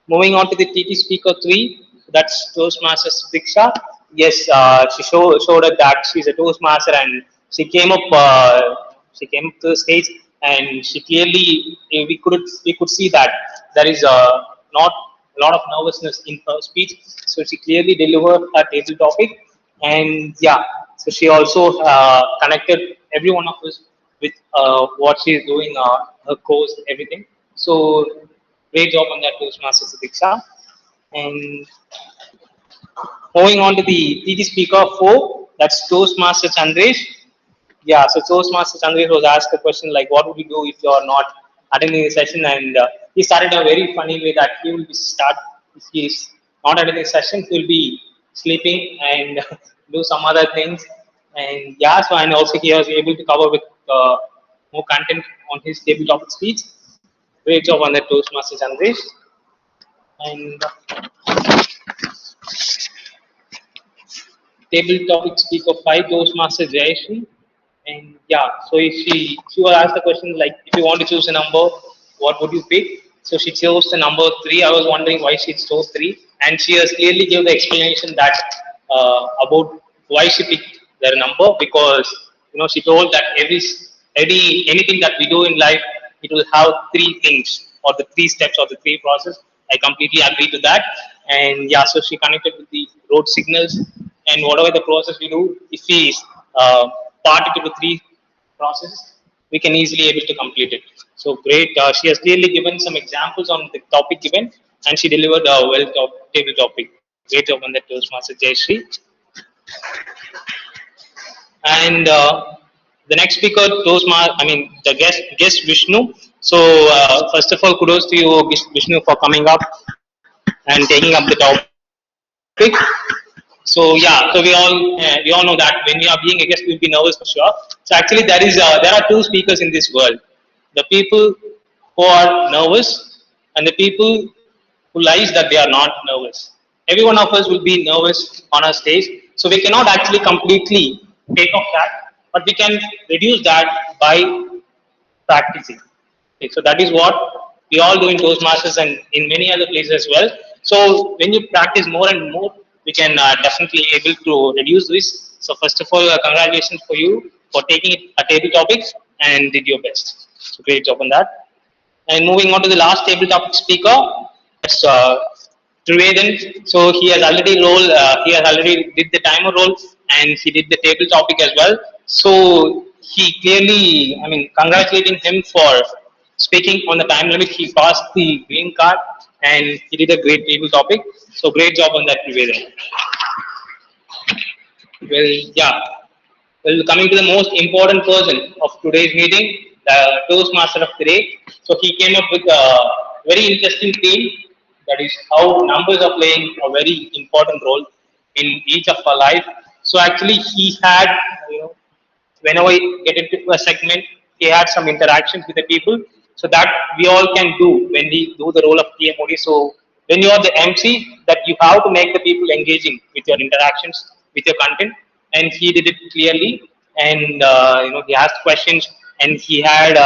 moving on to the TT speaker three, that's Toastmasters Diksha. Yes, she showed us that she's a Toastmaster, and she came up. She came up to the stage, and she clearly we could see that there is not a lot of nervousness in her speech. So she clearly delivered her table topic, and yeah, so she also connected every one of us with what she is doing, her course, everything. So great job on that, Toastmasters Diksha. And moving on to the TG speaker 4, that's Toastmaster Chandresh. Yeah, so Toastmaster Chandresh was asked a question like, what would you do if you are not attending the session? And he started a very funny way that he will be if he is not attending the session, he will be sleeping and do some other things. And yeah, so and also he was able to cover with more content on his table topic speech. Great job on that, Toastmaster Chandresh. And table topic speaker 5, Toastmaster Jayashree. And yeah, so if she was asked the question like, if you want to choose a number, what would you pick? So she chose the number 3. I was wondering why she chose 3, and she has clearly given the explanation that about why she picked their number, because she told that anything that we do in life, it will have 3 things or the 3 steps or the 3 process. I completely agree to that. And yeah, so she connected with the road signals, and whatever the process we do, if we part it into 3 processes, we can easily able to complete it. So great. She has clearly given some examples on the topic given, and she delivered a table topic. Great job on that, Toastmaster Jayashree. And the next speaker, the guest Vishnu. So first of all, kudos to you, Vishnu, for coming up and taking up the topic. So yeah, so we all know that when we are being a guest, we'll be nervous for sure. So actually, there are 2 speakers in this world: the people who are nervous and the people who lies that they are not nervous. every one of us will be nervous on our stage. So we cannot actually completely take off that, but we can reduce that by practicing. Okay, so that is what we all do in Toastmasters and in many other places as well. So when you practice more and more, we can definitely able to reduce this. So first of all, congratulations for you for taking it a table topics and did your best. So great job on that. And moving on to the last table topic speaker, that's Triveden. So he has already did the timer role and he did the table topic as well. So he clearly, I mean, congratulating him for speaking on the time limit. He passed the green card and he did a great table topic. So great job on that, Triveden. Well, yeah. Well, coming to the most important person of today's meeting, the Toastmaster of the day. So he came up with a very interesting theme, that is how numbers are playing a very important role in each of our life. So actually, he had, you know, whenever we get into a segment, he had some interactions with the people, so that we all can do when we do the role of TMOD. So when you are the MC, that you have to make the people engaging with your interactions, with your content, and he did it clearly. And he asked questions, and he had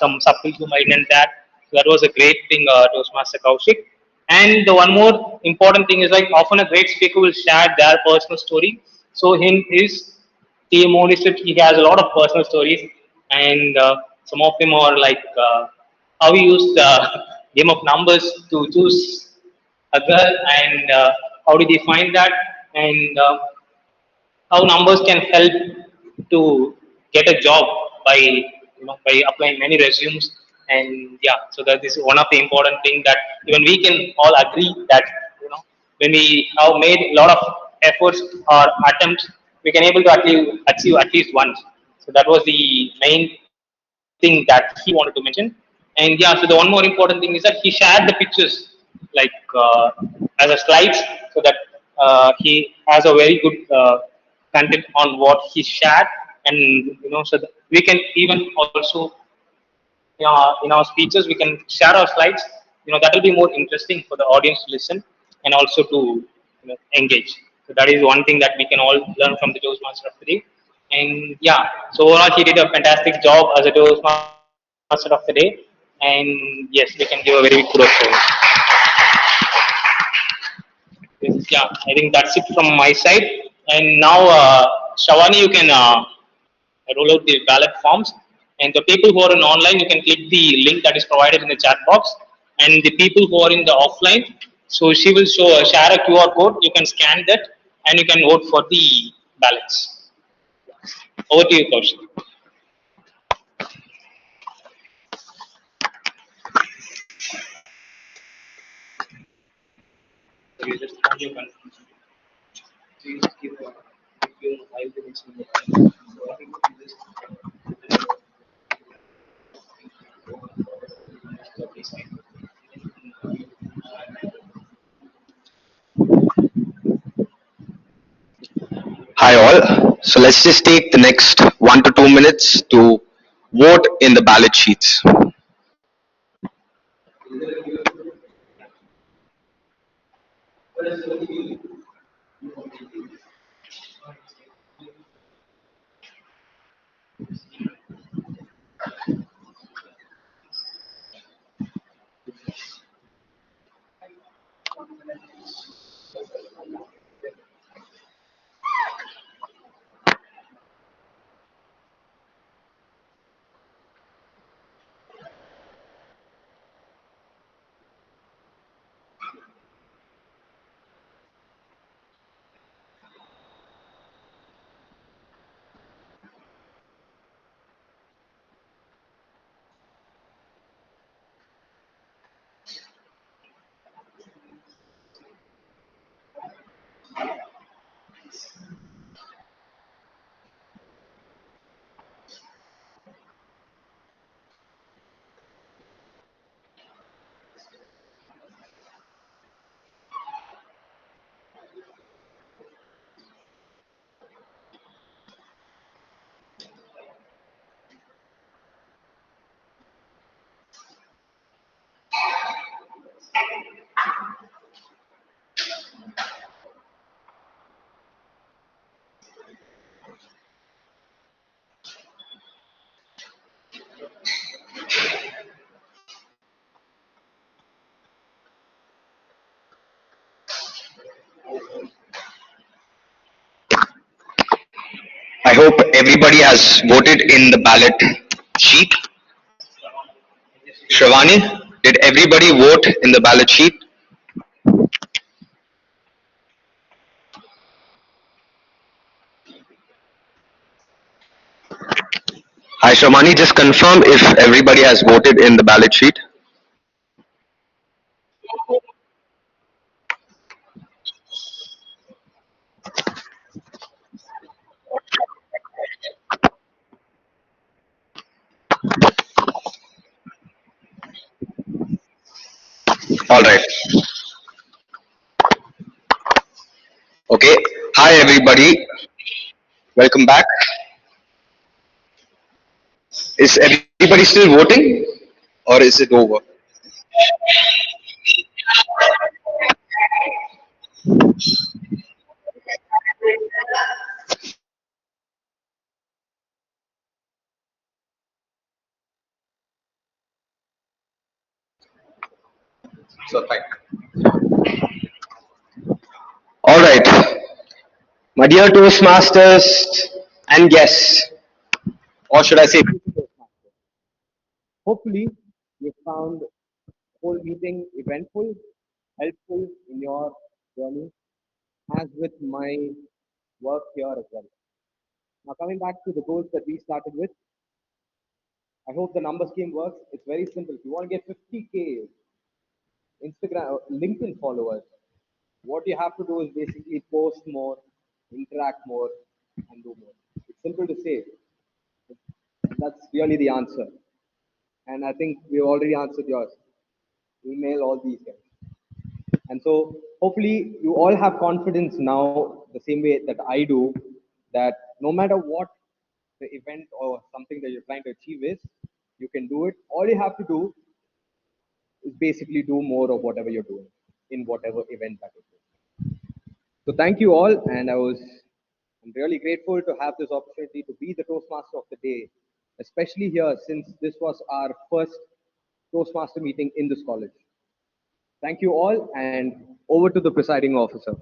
some subtle humor in that. So that was a great thing, Toastmaster Kaushik. And the one more important thing is, like, often a great speaker will share their personal story. So in his TM ownership, he has a lot of personal stories, and some of them are like how he used the game of numbers to choose a girl, and how did he find that, and how numbers can help to get a job by by applying many resumes. And yeah, so that is one of the important thing that even we can all agree that, when we have made a lot of efforts or attempts, we can able to achieve at least once. So that was the main thing that he wanted to mention. And yeah, so the one more important thing is that he shared the pictures, like as a slides, so that he has a very good content on what he shared. And so that we can even also, in our speeches, we can share our slides. That will be more interesting for the audience to listen and also to engage. So that is one thing that we can all learn from the Toastmaster of the day. And yeah, so overall he did a fantastic job as a Toastmaster of the day. And yes, we can give a very big kudos to him. Yeah, I think that's it from my side. And now, Shavani, you can roll out the ballot forms. And the people who are in online, you can click the link that is provided in the chat box. And the people who are in the offline, so she will share a QR code. You can scan that, and you can vote for the ballots. Over to you, Kaushik. You just have your confirmation. Please give you 5 minutes. Hi all. So let's just take the next 1 to 2 minutes to vote in the ballot sheets. I hope everybody has voted in the ballot sheet. Shravani, did everybody vote in the ballot sheet? Hi, Shravani, just confirm if everybody has voted in the ballot sheet. All right. Okay. Hi, everybody. Welcome back. Is everybody still voting or is it over? So, thank. All right. My dear Toastmasters and guests, or should I say, hopefully you found the whole meeting eventful, helpful in your journey, as with my work here as well. Now, coming back to the goals that we started with, I hope the number scheme works. It's very simple. If you want to get 50K Instagram, LinkedIn followers, what you have to do is basically post more, interact more, and do more. It's simple to say. That's really the answer. And I think we've already answered yours. Email, all these guys. And so hopefully you all have confidence now, the same way that I do, that no matter what the event or something that you're trying to achieve is, you can do it. All you have to do is basically do more of whatever you're doing in whatever event that it is. So thank you all, and I'm really grateful to have this opportunity to be the Toastmaster of the day, especially here since this was our first Toastmaster meeting in this college. Thank you all, and over to the presiding officer.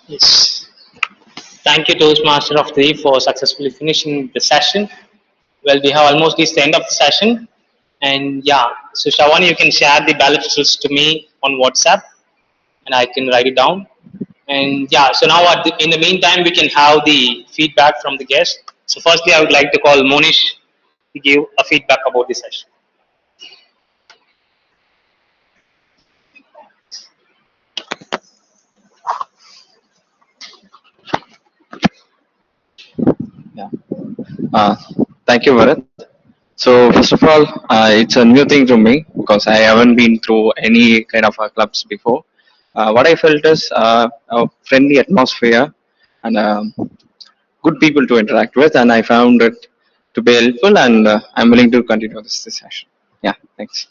Yes. Thank you, Toastmaster of the Day, for successfully finishing the session. Well, we have almost reached the end of the session. And yeah, so Shavani, you can share the ballot results to me on WhatsApp and I can write it down. And yeah, so now in the meantime, we can have the feedback from the guests. So firstly, I would like to call Monish to give a feedback about the session. Uh, Thank you, Bharat. So first of all, it's a new thing to me because I haven't been through any kind of clubs before. What I felt is a friendly atmosphere and good people to interact with, and I found it to be helpful, and I'm willing to continue this session. Yeah, thanks.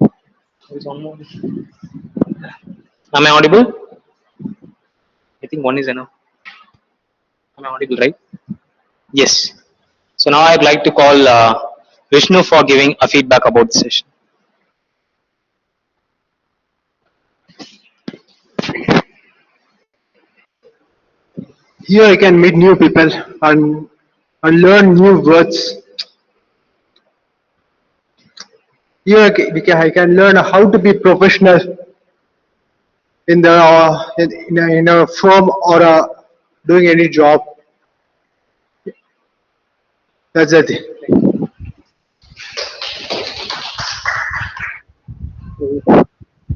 There is one more. Am I audible? I think one is enough. Am I audible, right? Yes. So now I'd like to call Vishnu for giving a feedback about the session. Here I can meet new people and learn new words. Here I can learn how to be professional in the in a firm or doing any job. That's it.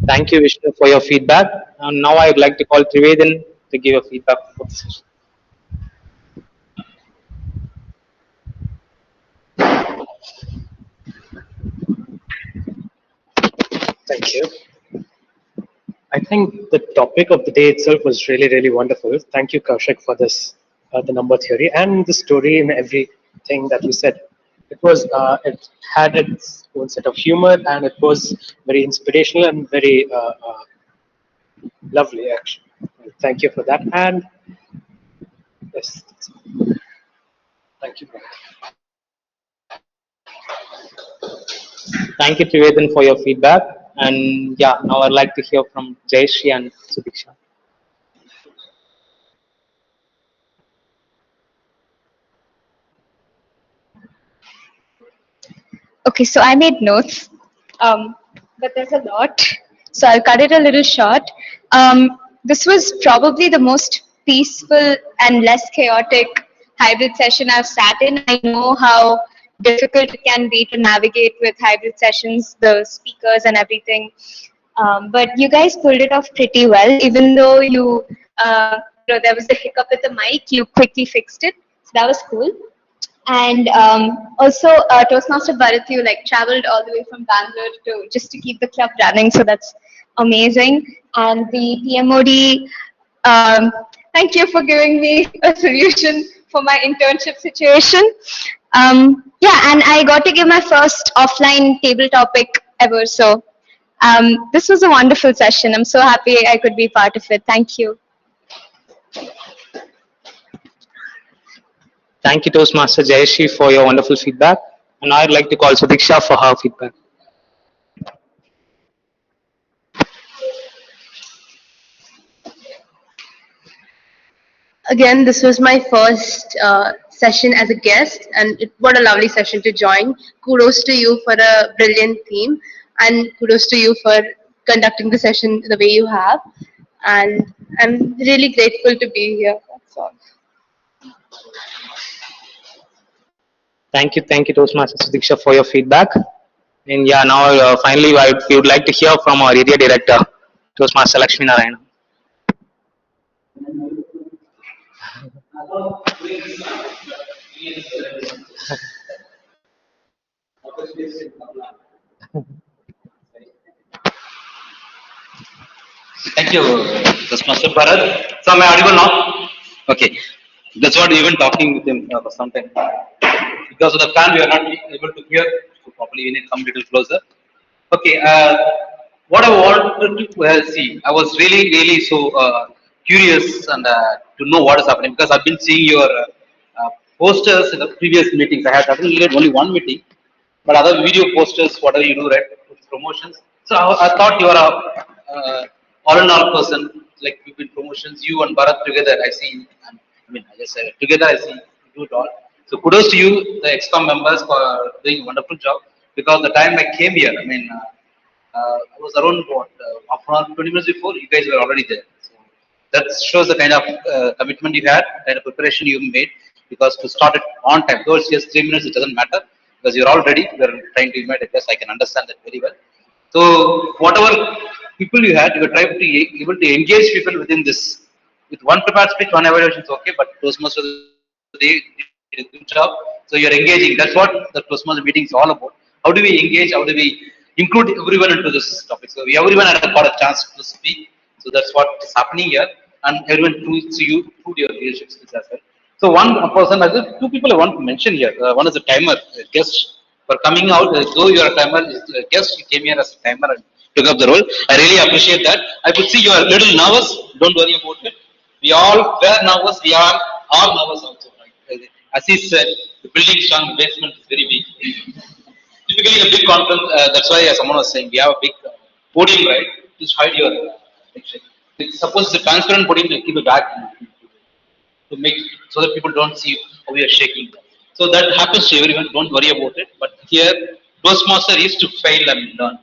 Thank you, Vishnu, for your feedback. And now I would like to call Trivedin to give a feedback for the session. Thank you. I think the topic of the day itself was really, really wonderful. Thank you, Kaushik, for this, the number theory and the story and everything that you said. It had its own set of humor and it was very inspirational and very lovely, actually. Thank you for that. And yes, thank you. Thank you, Trivedhan, for your feedback. And yeah, now I'd like to hear from Jayashree and Sudiksha. Okay, so I made notes, but there's a lot, so I'll cut it a little short. This was probably the most peaceful and less chaotic hybrid session I've sat in. I know how difficult it can be to navigate with hybrid sessions, the speakers and everything. But you guys pulled it off pretty well, even though there was a hiccup with the mic, you quickly fixed it. So that was cool. And also, Toastmaster Bharat, you like traveled all the way from Bangalore to just to keep the club running. So that's amazing. And the PMOD, thank you for giving me a solution for my internship situation. Yeah, and I got to give my first offline table topic ever. So this was a wonderful session. I'm so happy I could be part of it. Thank you. Thank you, Toastmaster Jayashree, for your wonderful feedback. And I'd like to call Sudiksha for her feedback. Again, this was my first session as a guest, and what a lovely session to join. Kudos to you for a brilliant theme, and kudos to you for conducting the session the way you have. And I'm really grateful to be here. That's all. Thank you, Toastmaster Sudiksha, for your feedback. And yeah, now finally, we would like to hear from our area director, Toastmaster Lakshmi Narayana. Thank you, Toastmaster Bharat. So am I audible now? Okay. That's what we've been talking with him for some time. Because of the fan, we are not able to hear so properly. We need to come a little closer. Okay. What I wanted to see, I was really so curious and to know what is happening because I've been seeing your posters in the previous meetings. I had attended only one meeting, but other video posters, whatever you do, right, promotions. So I thought you are a all in all person, like you've been promotions, you and Bharat together. I see, I mean, I just together I see you do it all. So kudos to you, the EXCOM members, for doing a wonderful job. Because the time I came here, I mean, I was around what, half an hour, 20 minutes before, you guys were already there. So that shows the kind of commitment you had, kind of preparation you made. Because to start it on time, though it's just 3 minutes, it doesn't matter because you're all ready. You're trying to invite a guest. I can understand that very well. So whatever people you had, you were trying to able to engage people within this. With one prepared speech, one evaluation is okay, but Toastmasters they did a good job. So you're engaging. That's what the Toastmaster meeting is all about. How do we engage? How do we include everyone into this topic? So everyone had got a chance to speak. So that's what is happening here, and everyone proves to you through your leadership skills as well. So one person, two people I want to mention here. One is a timer, a guest for coming out. Though you are a timer, a guest, you came here as a timer and took up the role. I really appreciate that. I could see you are a little nervous. Don't worry about it. We all were nervous. We are all nervous also. Right? As he said, the building is strong, the basement is very big. Typically, a big conference. That's why someone was saying we have a big podium, right? Just hide your picture. Suppose it's a transparent podium, you keep it back to make so that people don't see how we are shaking. So that happens to everyone. Don't worry about it. But here, Toastmaster is to fail and learn.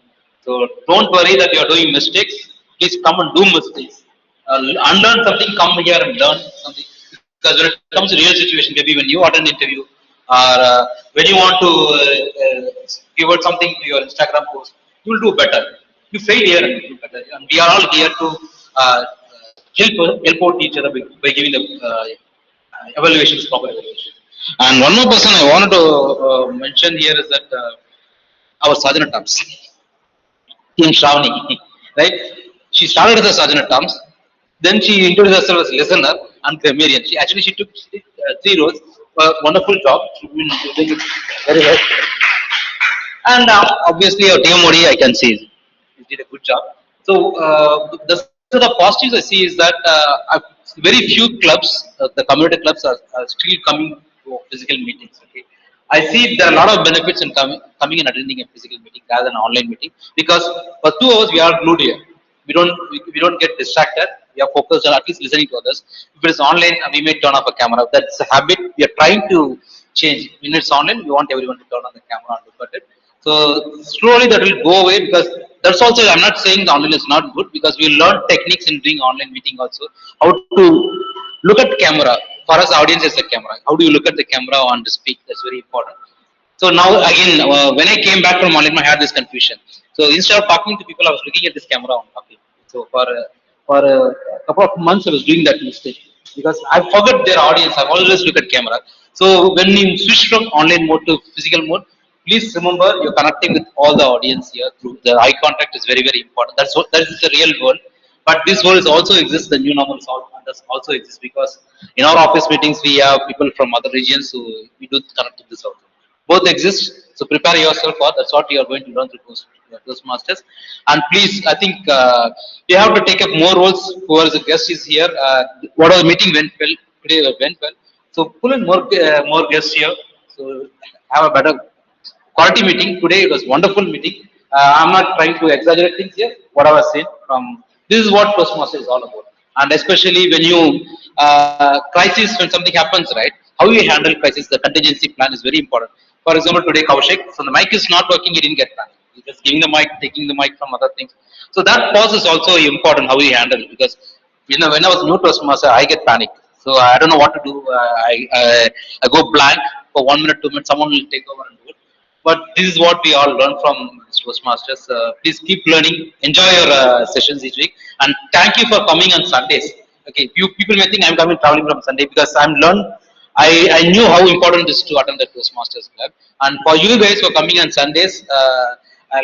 So don't worry that you are doing mistakes. Please come and do mistakes. Unlearn something. Come here and learn something. Because when it comes to real situation, maybe when you attend an interview or when you want to give out something to your Instagram post, you will do better. You fail here and do better. And we are all here to help out each other by giving the evaluations, proper evaluation. And one more person I wanted to mention here is that our Sergeant at Arms, Team Shravani, right? She started as a Sergeant at Arms, then she introduced herself as listener and grammarian. She took 3 roles. Wonderful job. She's been doing it very well. And obviously, our TMOD, I can see, he did a good job. So the positives I see is that very few clubs, the community clubs, are still coming to physical meetings. Okay, I see there are a lot of benefits in coming and attending a physical meeting rather than an online meeting, because for 2 hours we are glued here. We don't get distracted. We are focused on at least listening to others. If it is online, we may turn off a camera. That's a habit we are trying to change. When it's online, we want everyone to turn on the camera and look at it. So slowly that will go away, because that's also, I'm not saying the online is not good, because we learn techniques in doing online meeting also, how to look at camera. For us, audience is a camera. How do you look at the camera on the speak? That's very important. So now again, when I came back from online, I had this confusion. So instead of talking to people, I was looking at this camera on talking. So for a couple of months, I was doing that mistake, because I forgot their audience. I always look at camera. So when you switch from online mode to physical mode, please remember you're connecting with all the audience here through the eye contact is very important. That is the real world. But this world is also exists. The new normal does also exists, because in our office meetings we have people from other regions who we do connect to this also. Both exist. So prepare yourself for that's what you are going to learn through those masters. And please, I think you have to take up more roles. Whoever the guest is here, whatever meeting went well today went well. So pull in more guests here. So have a better quality meeting. Today it was wonderful meeting. I'm not trying to exaggerate things here. What I was saying from this is what Toastmaster is all about. And especially when you crisis, when something happens, right? How you handle crisis, the contingency plan is very important. For example, today Kaushik, so the mic is not working, he didn't get back. He's just giving the mic, taking the mic from other things. So that pause is also important how you handle it, because when I was new Toastmaster, I get panic. So I don't know what to do. I go blank for 1 minute, 2 minutes. Someone will take over and do it. But this is what we all learn from Toastmasters. Please keep learning. Enjoy your sessions each week, and thank you for coming on Sundays. Okay, few people may think I'm coming traveling from Sunday, because I'm learned. I knew how important it is to attend the Toastmasters club, and for you guys who are coming on Sundays,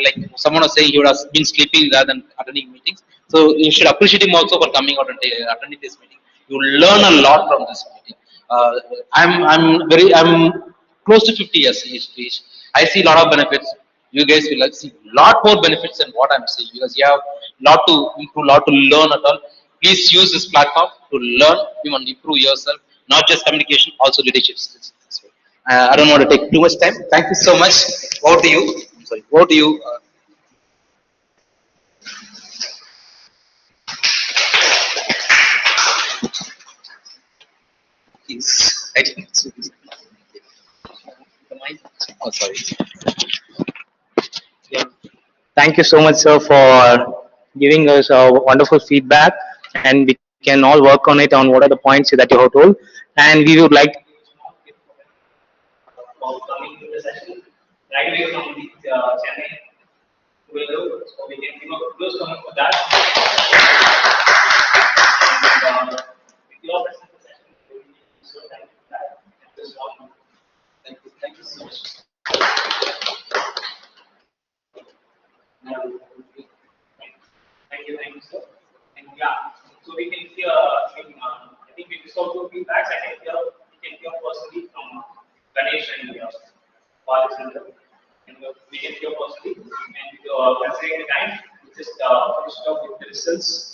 like someone was saying, he would have been sleeping rather than attending meetings. So you should appreciate him also for coming out and attending this meeting. You learn a lot from this meeting. Uh, I'm close to 50 years age. I see a lot of benefits. You guys will like see a lot more benefits than what I'm saying, because you have a lot to improve, lot to learn at all. Please use this platform to learn, even improve yourself, not just communication, also leadership skills. I don't want to take too much time. Thank you so much. Over to you. I'm sorry. Over to you. Please. I didn't see this. The mic. Oh, sorry. Yeah. Thank you so much, sir, for giving us a wonderful feedback, and we can all work on it on what are the points that you have told. And we would like Coming to the session, right away from the Chennai will so we can give a close comment for that. And with your present session, we will be so thankful for that. Thank you so much. Thank you, sir. And yeah, so we can hear, I think we just also feedbacks. We can hear personally from Ganesh and Balachander. And we can hear personally. And considering the time, we just finish off with the results.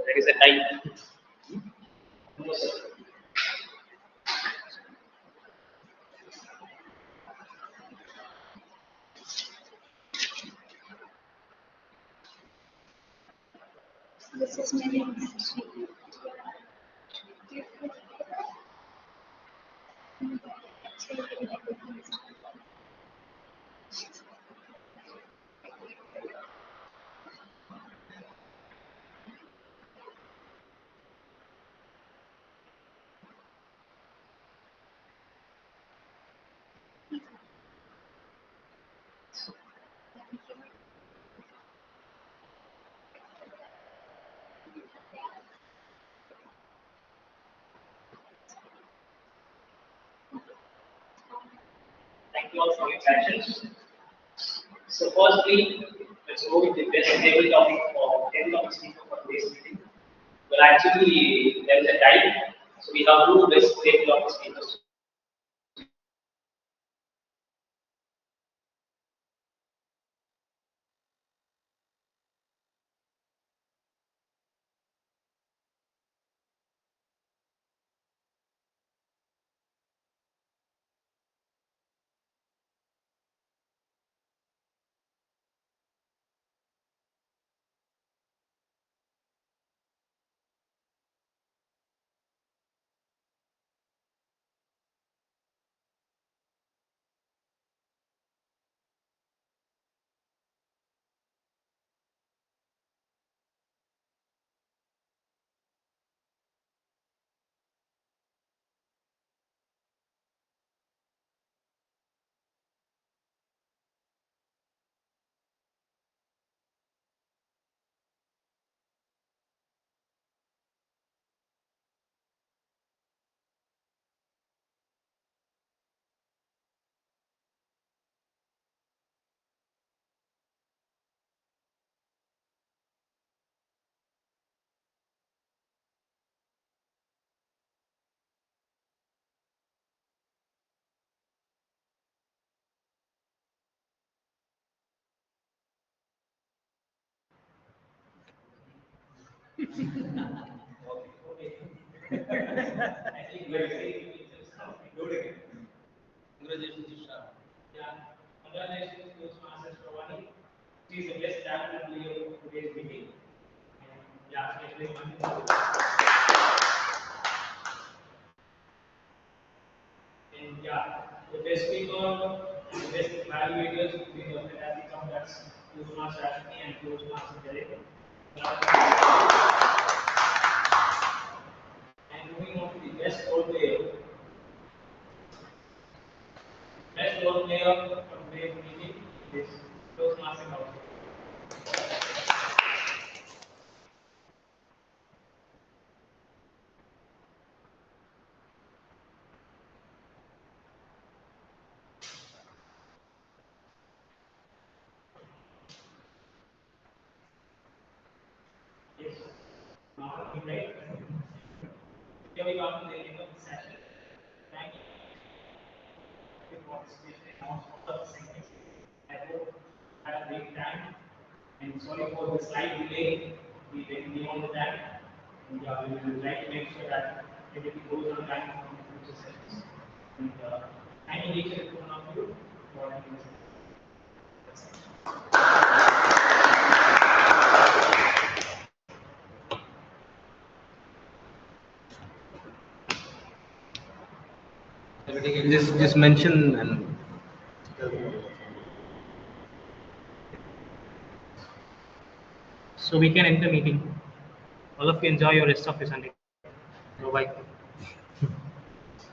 There is a time. This is my name. small solid sections. So firstly, let's go with the best table topic speaker for today's meeting. Well, actually, there is a type. So we have two best table topic speakers. Congratulations, Isha. Yeah, congratulations to Toastmasters Provani. She is the best talent player of today's meeting. Yeah, she is and yeah, the best speaker, the best evaluators will be the fantastic that's Toastmaster Ashwini and Toastmaster Derek. And moving on to the best role player. Best role player of today's meeting is Toastmaster Kaushik. Yes. Right. Here we come to the end of the session. Thank you for participating in most of the segments. I hope you had a great time. And sorry for the slight delay. We went beyond the time. And we will try to make sure that everything goes on time for the future sessions. And thank you each and one of you for attending this. Just mention and So we can end the meeting. All of you enjoy your rest of your Sunday. Bye.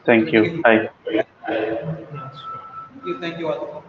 Thank you. Bye. thank you all.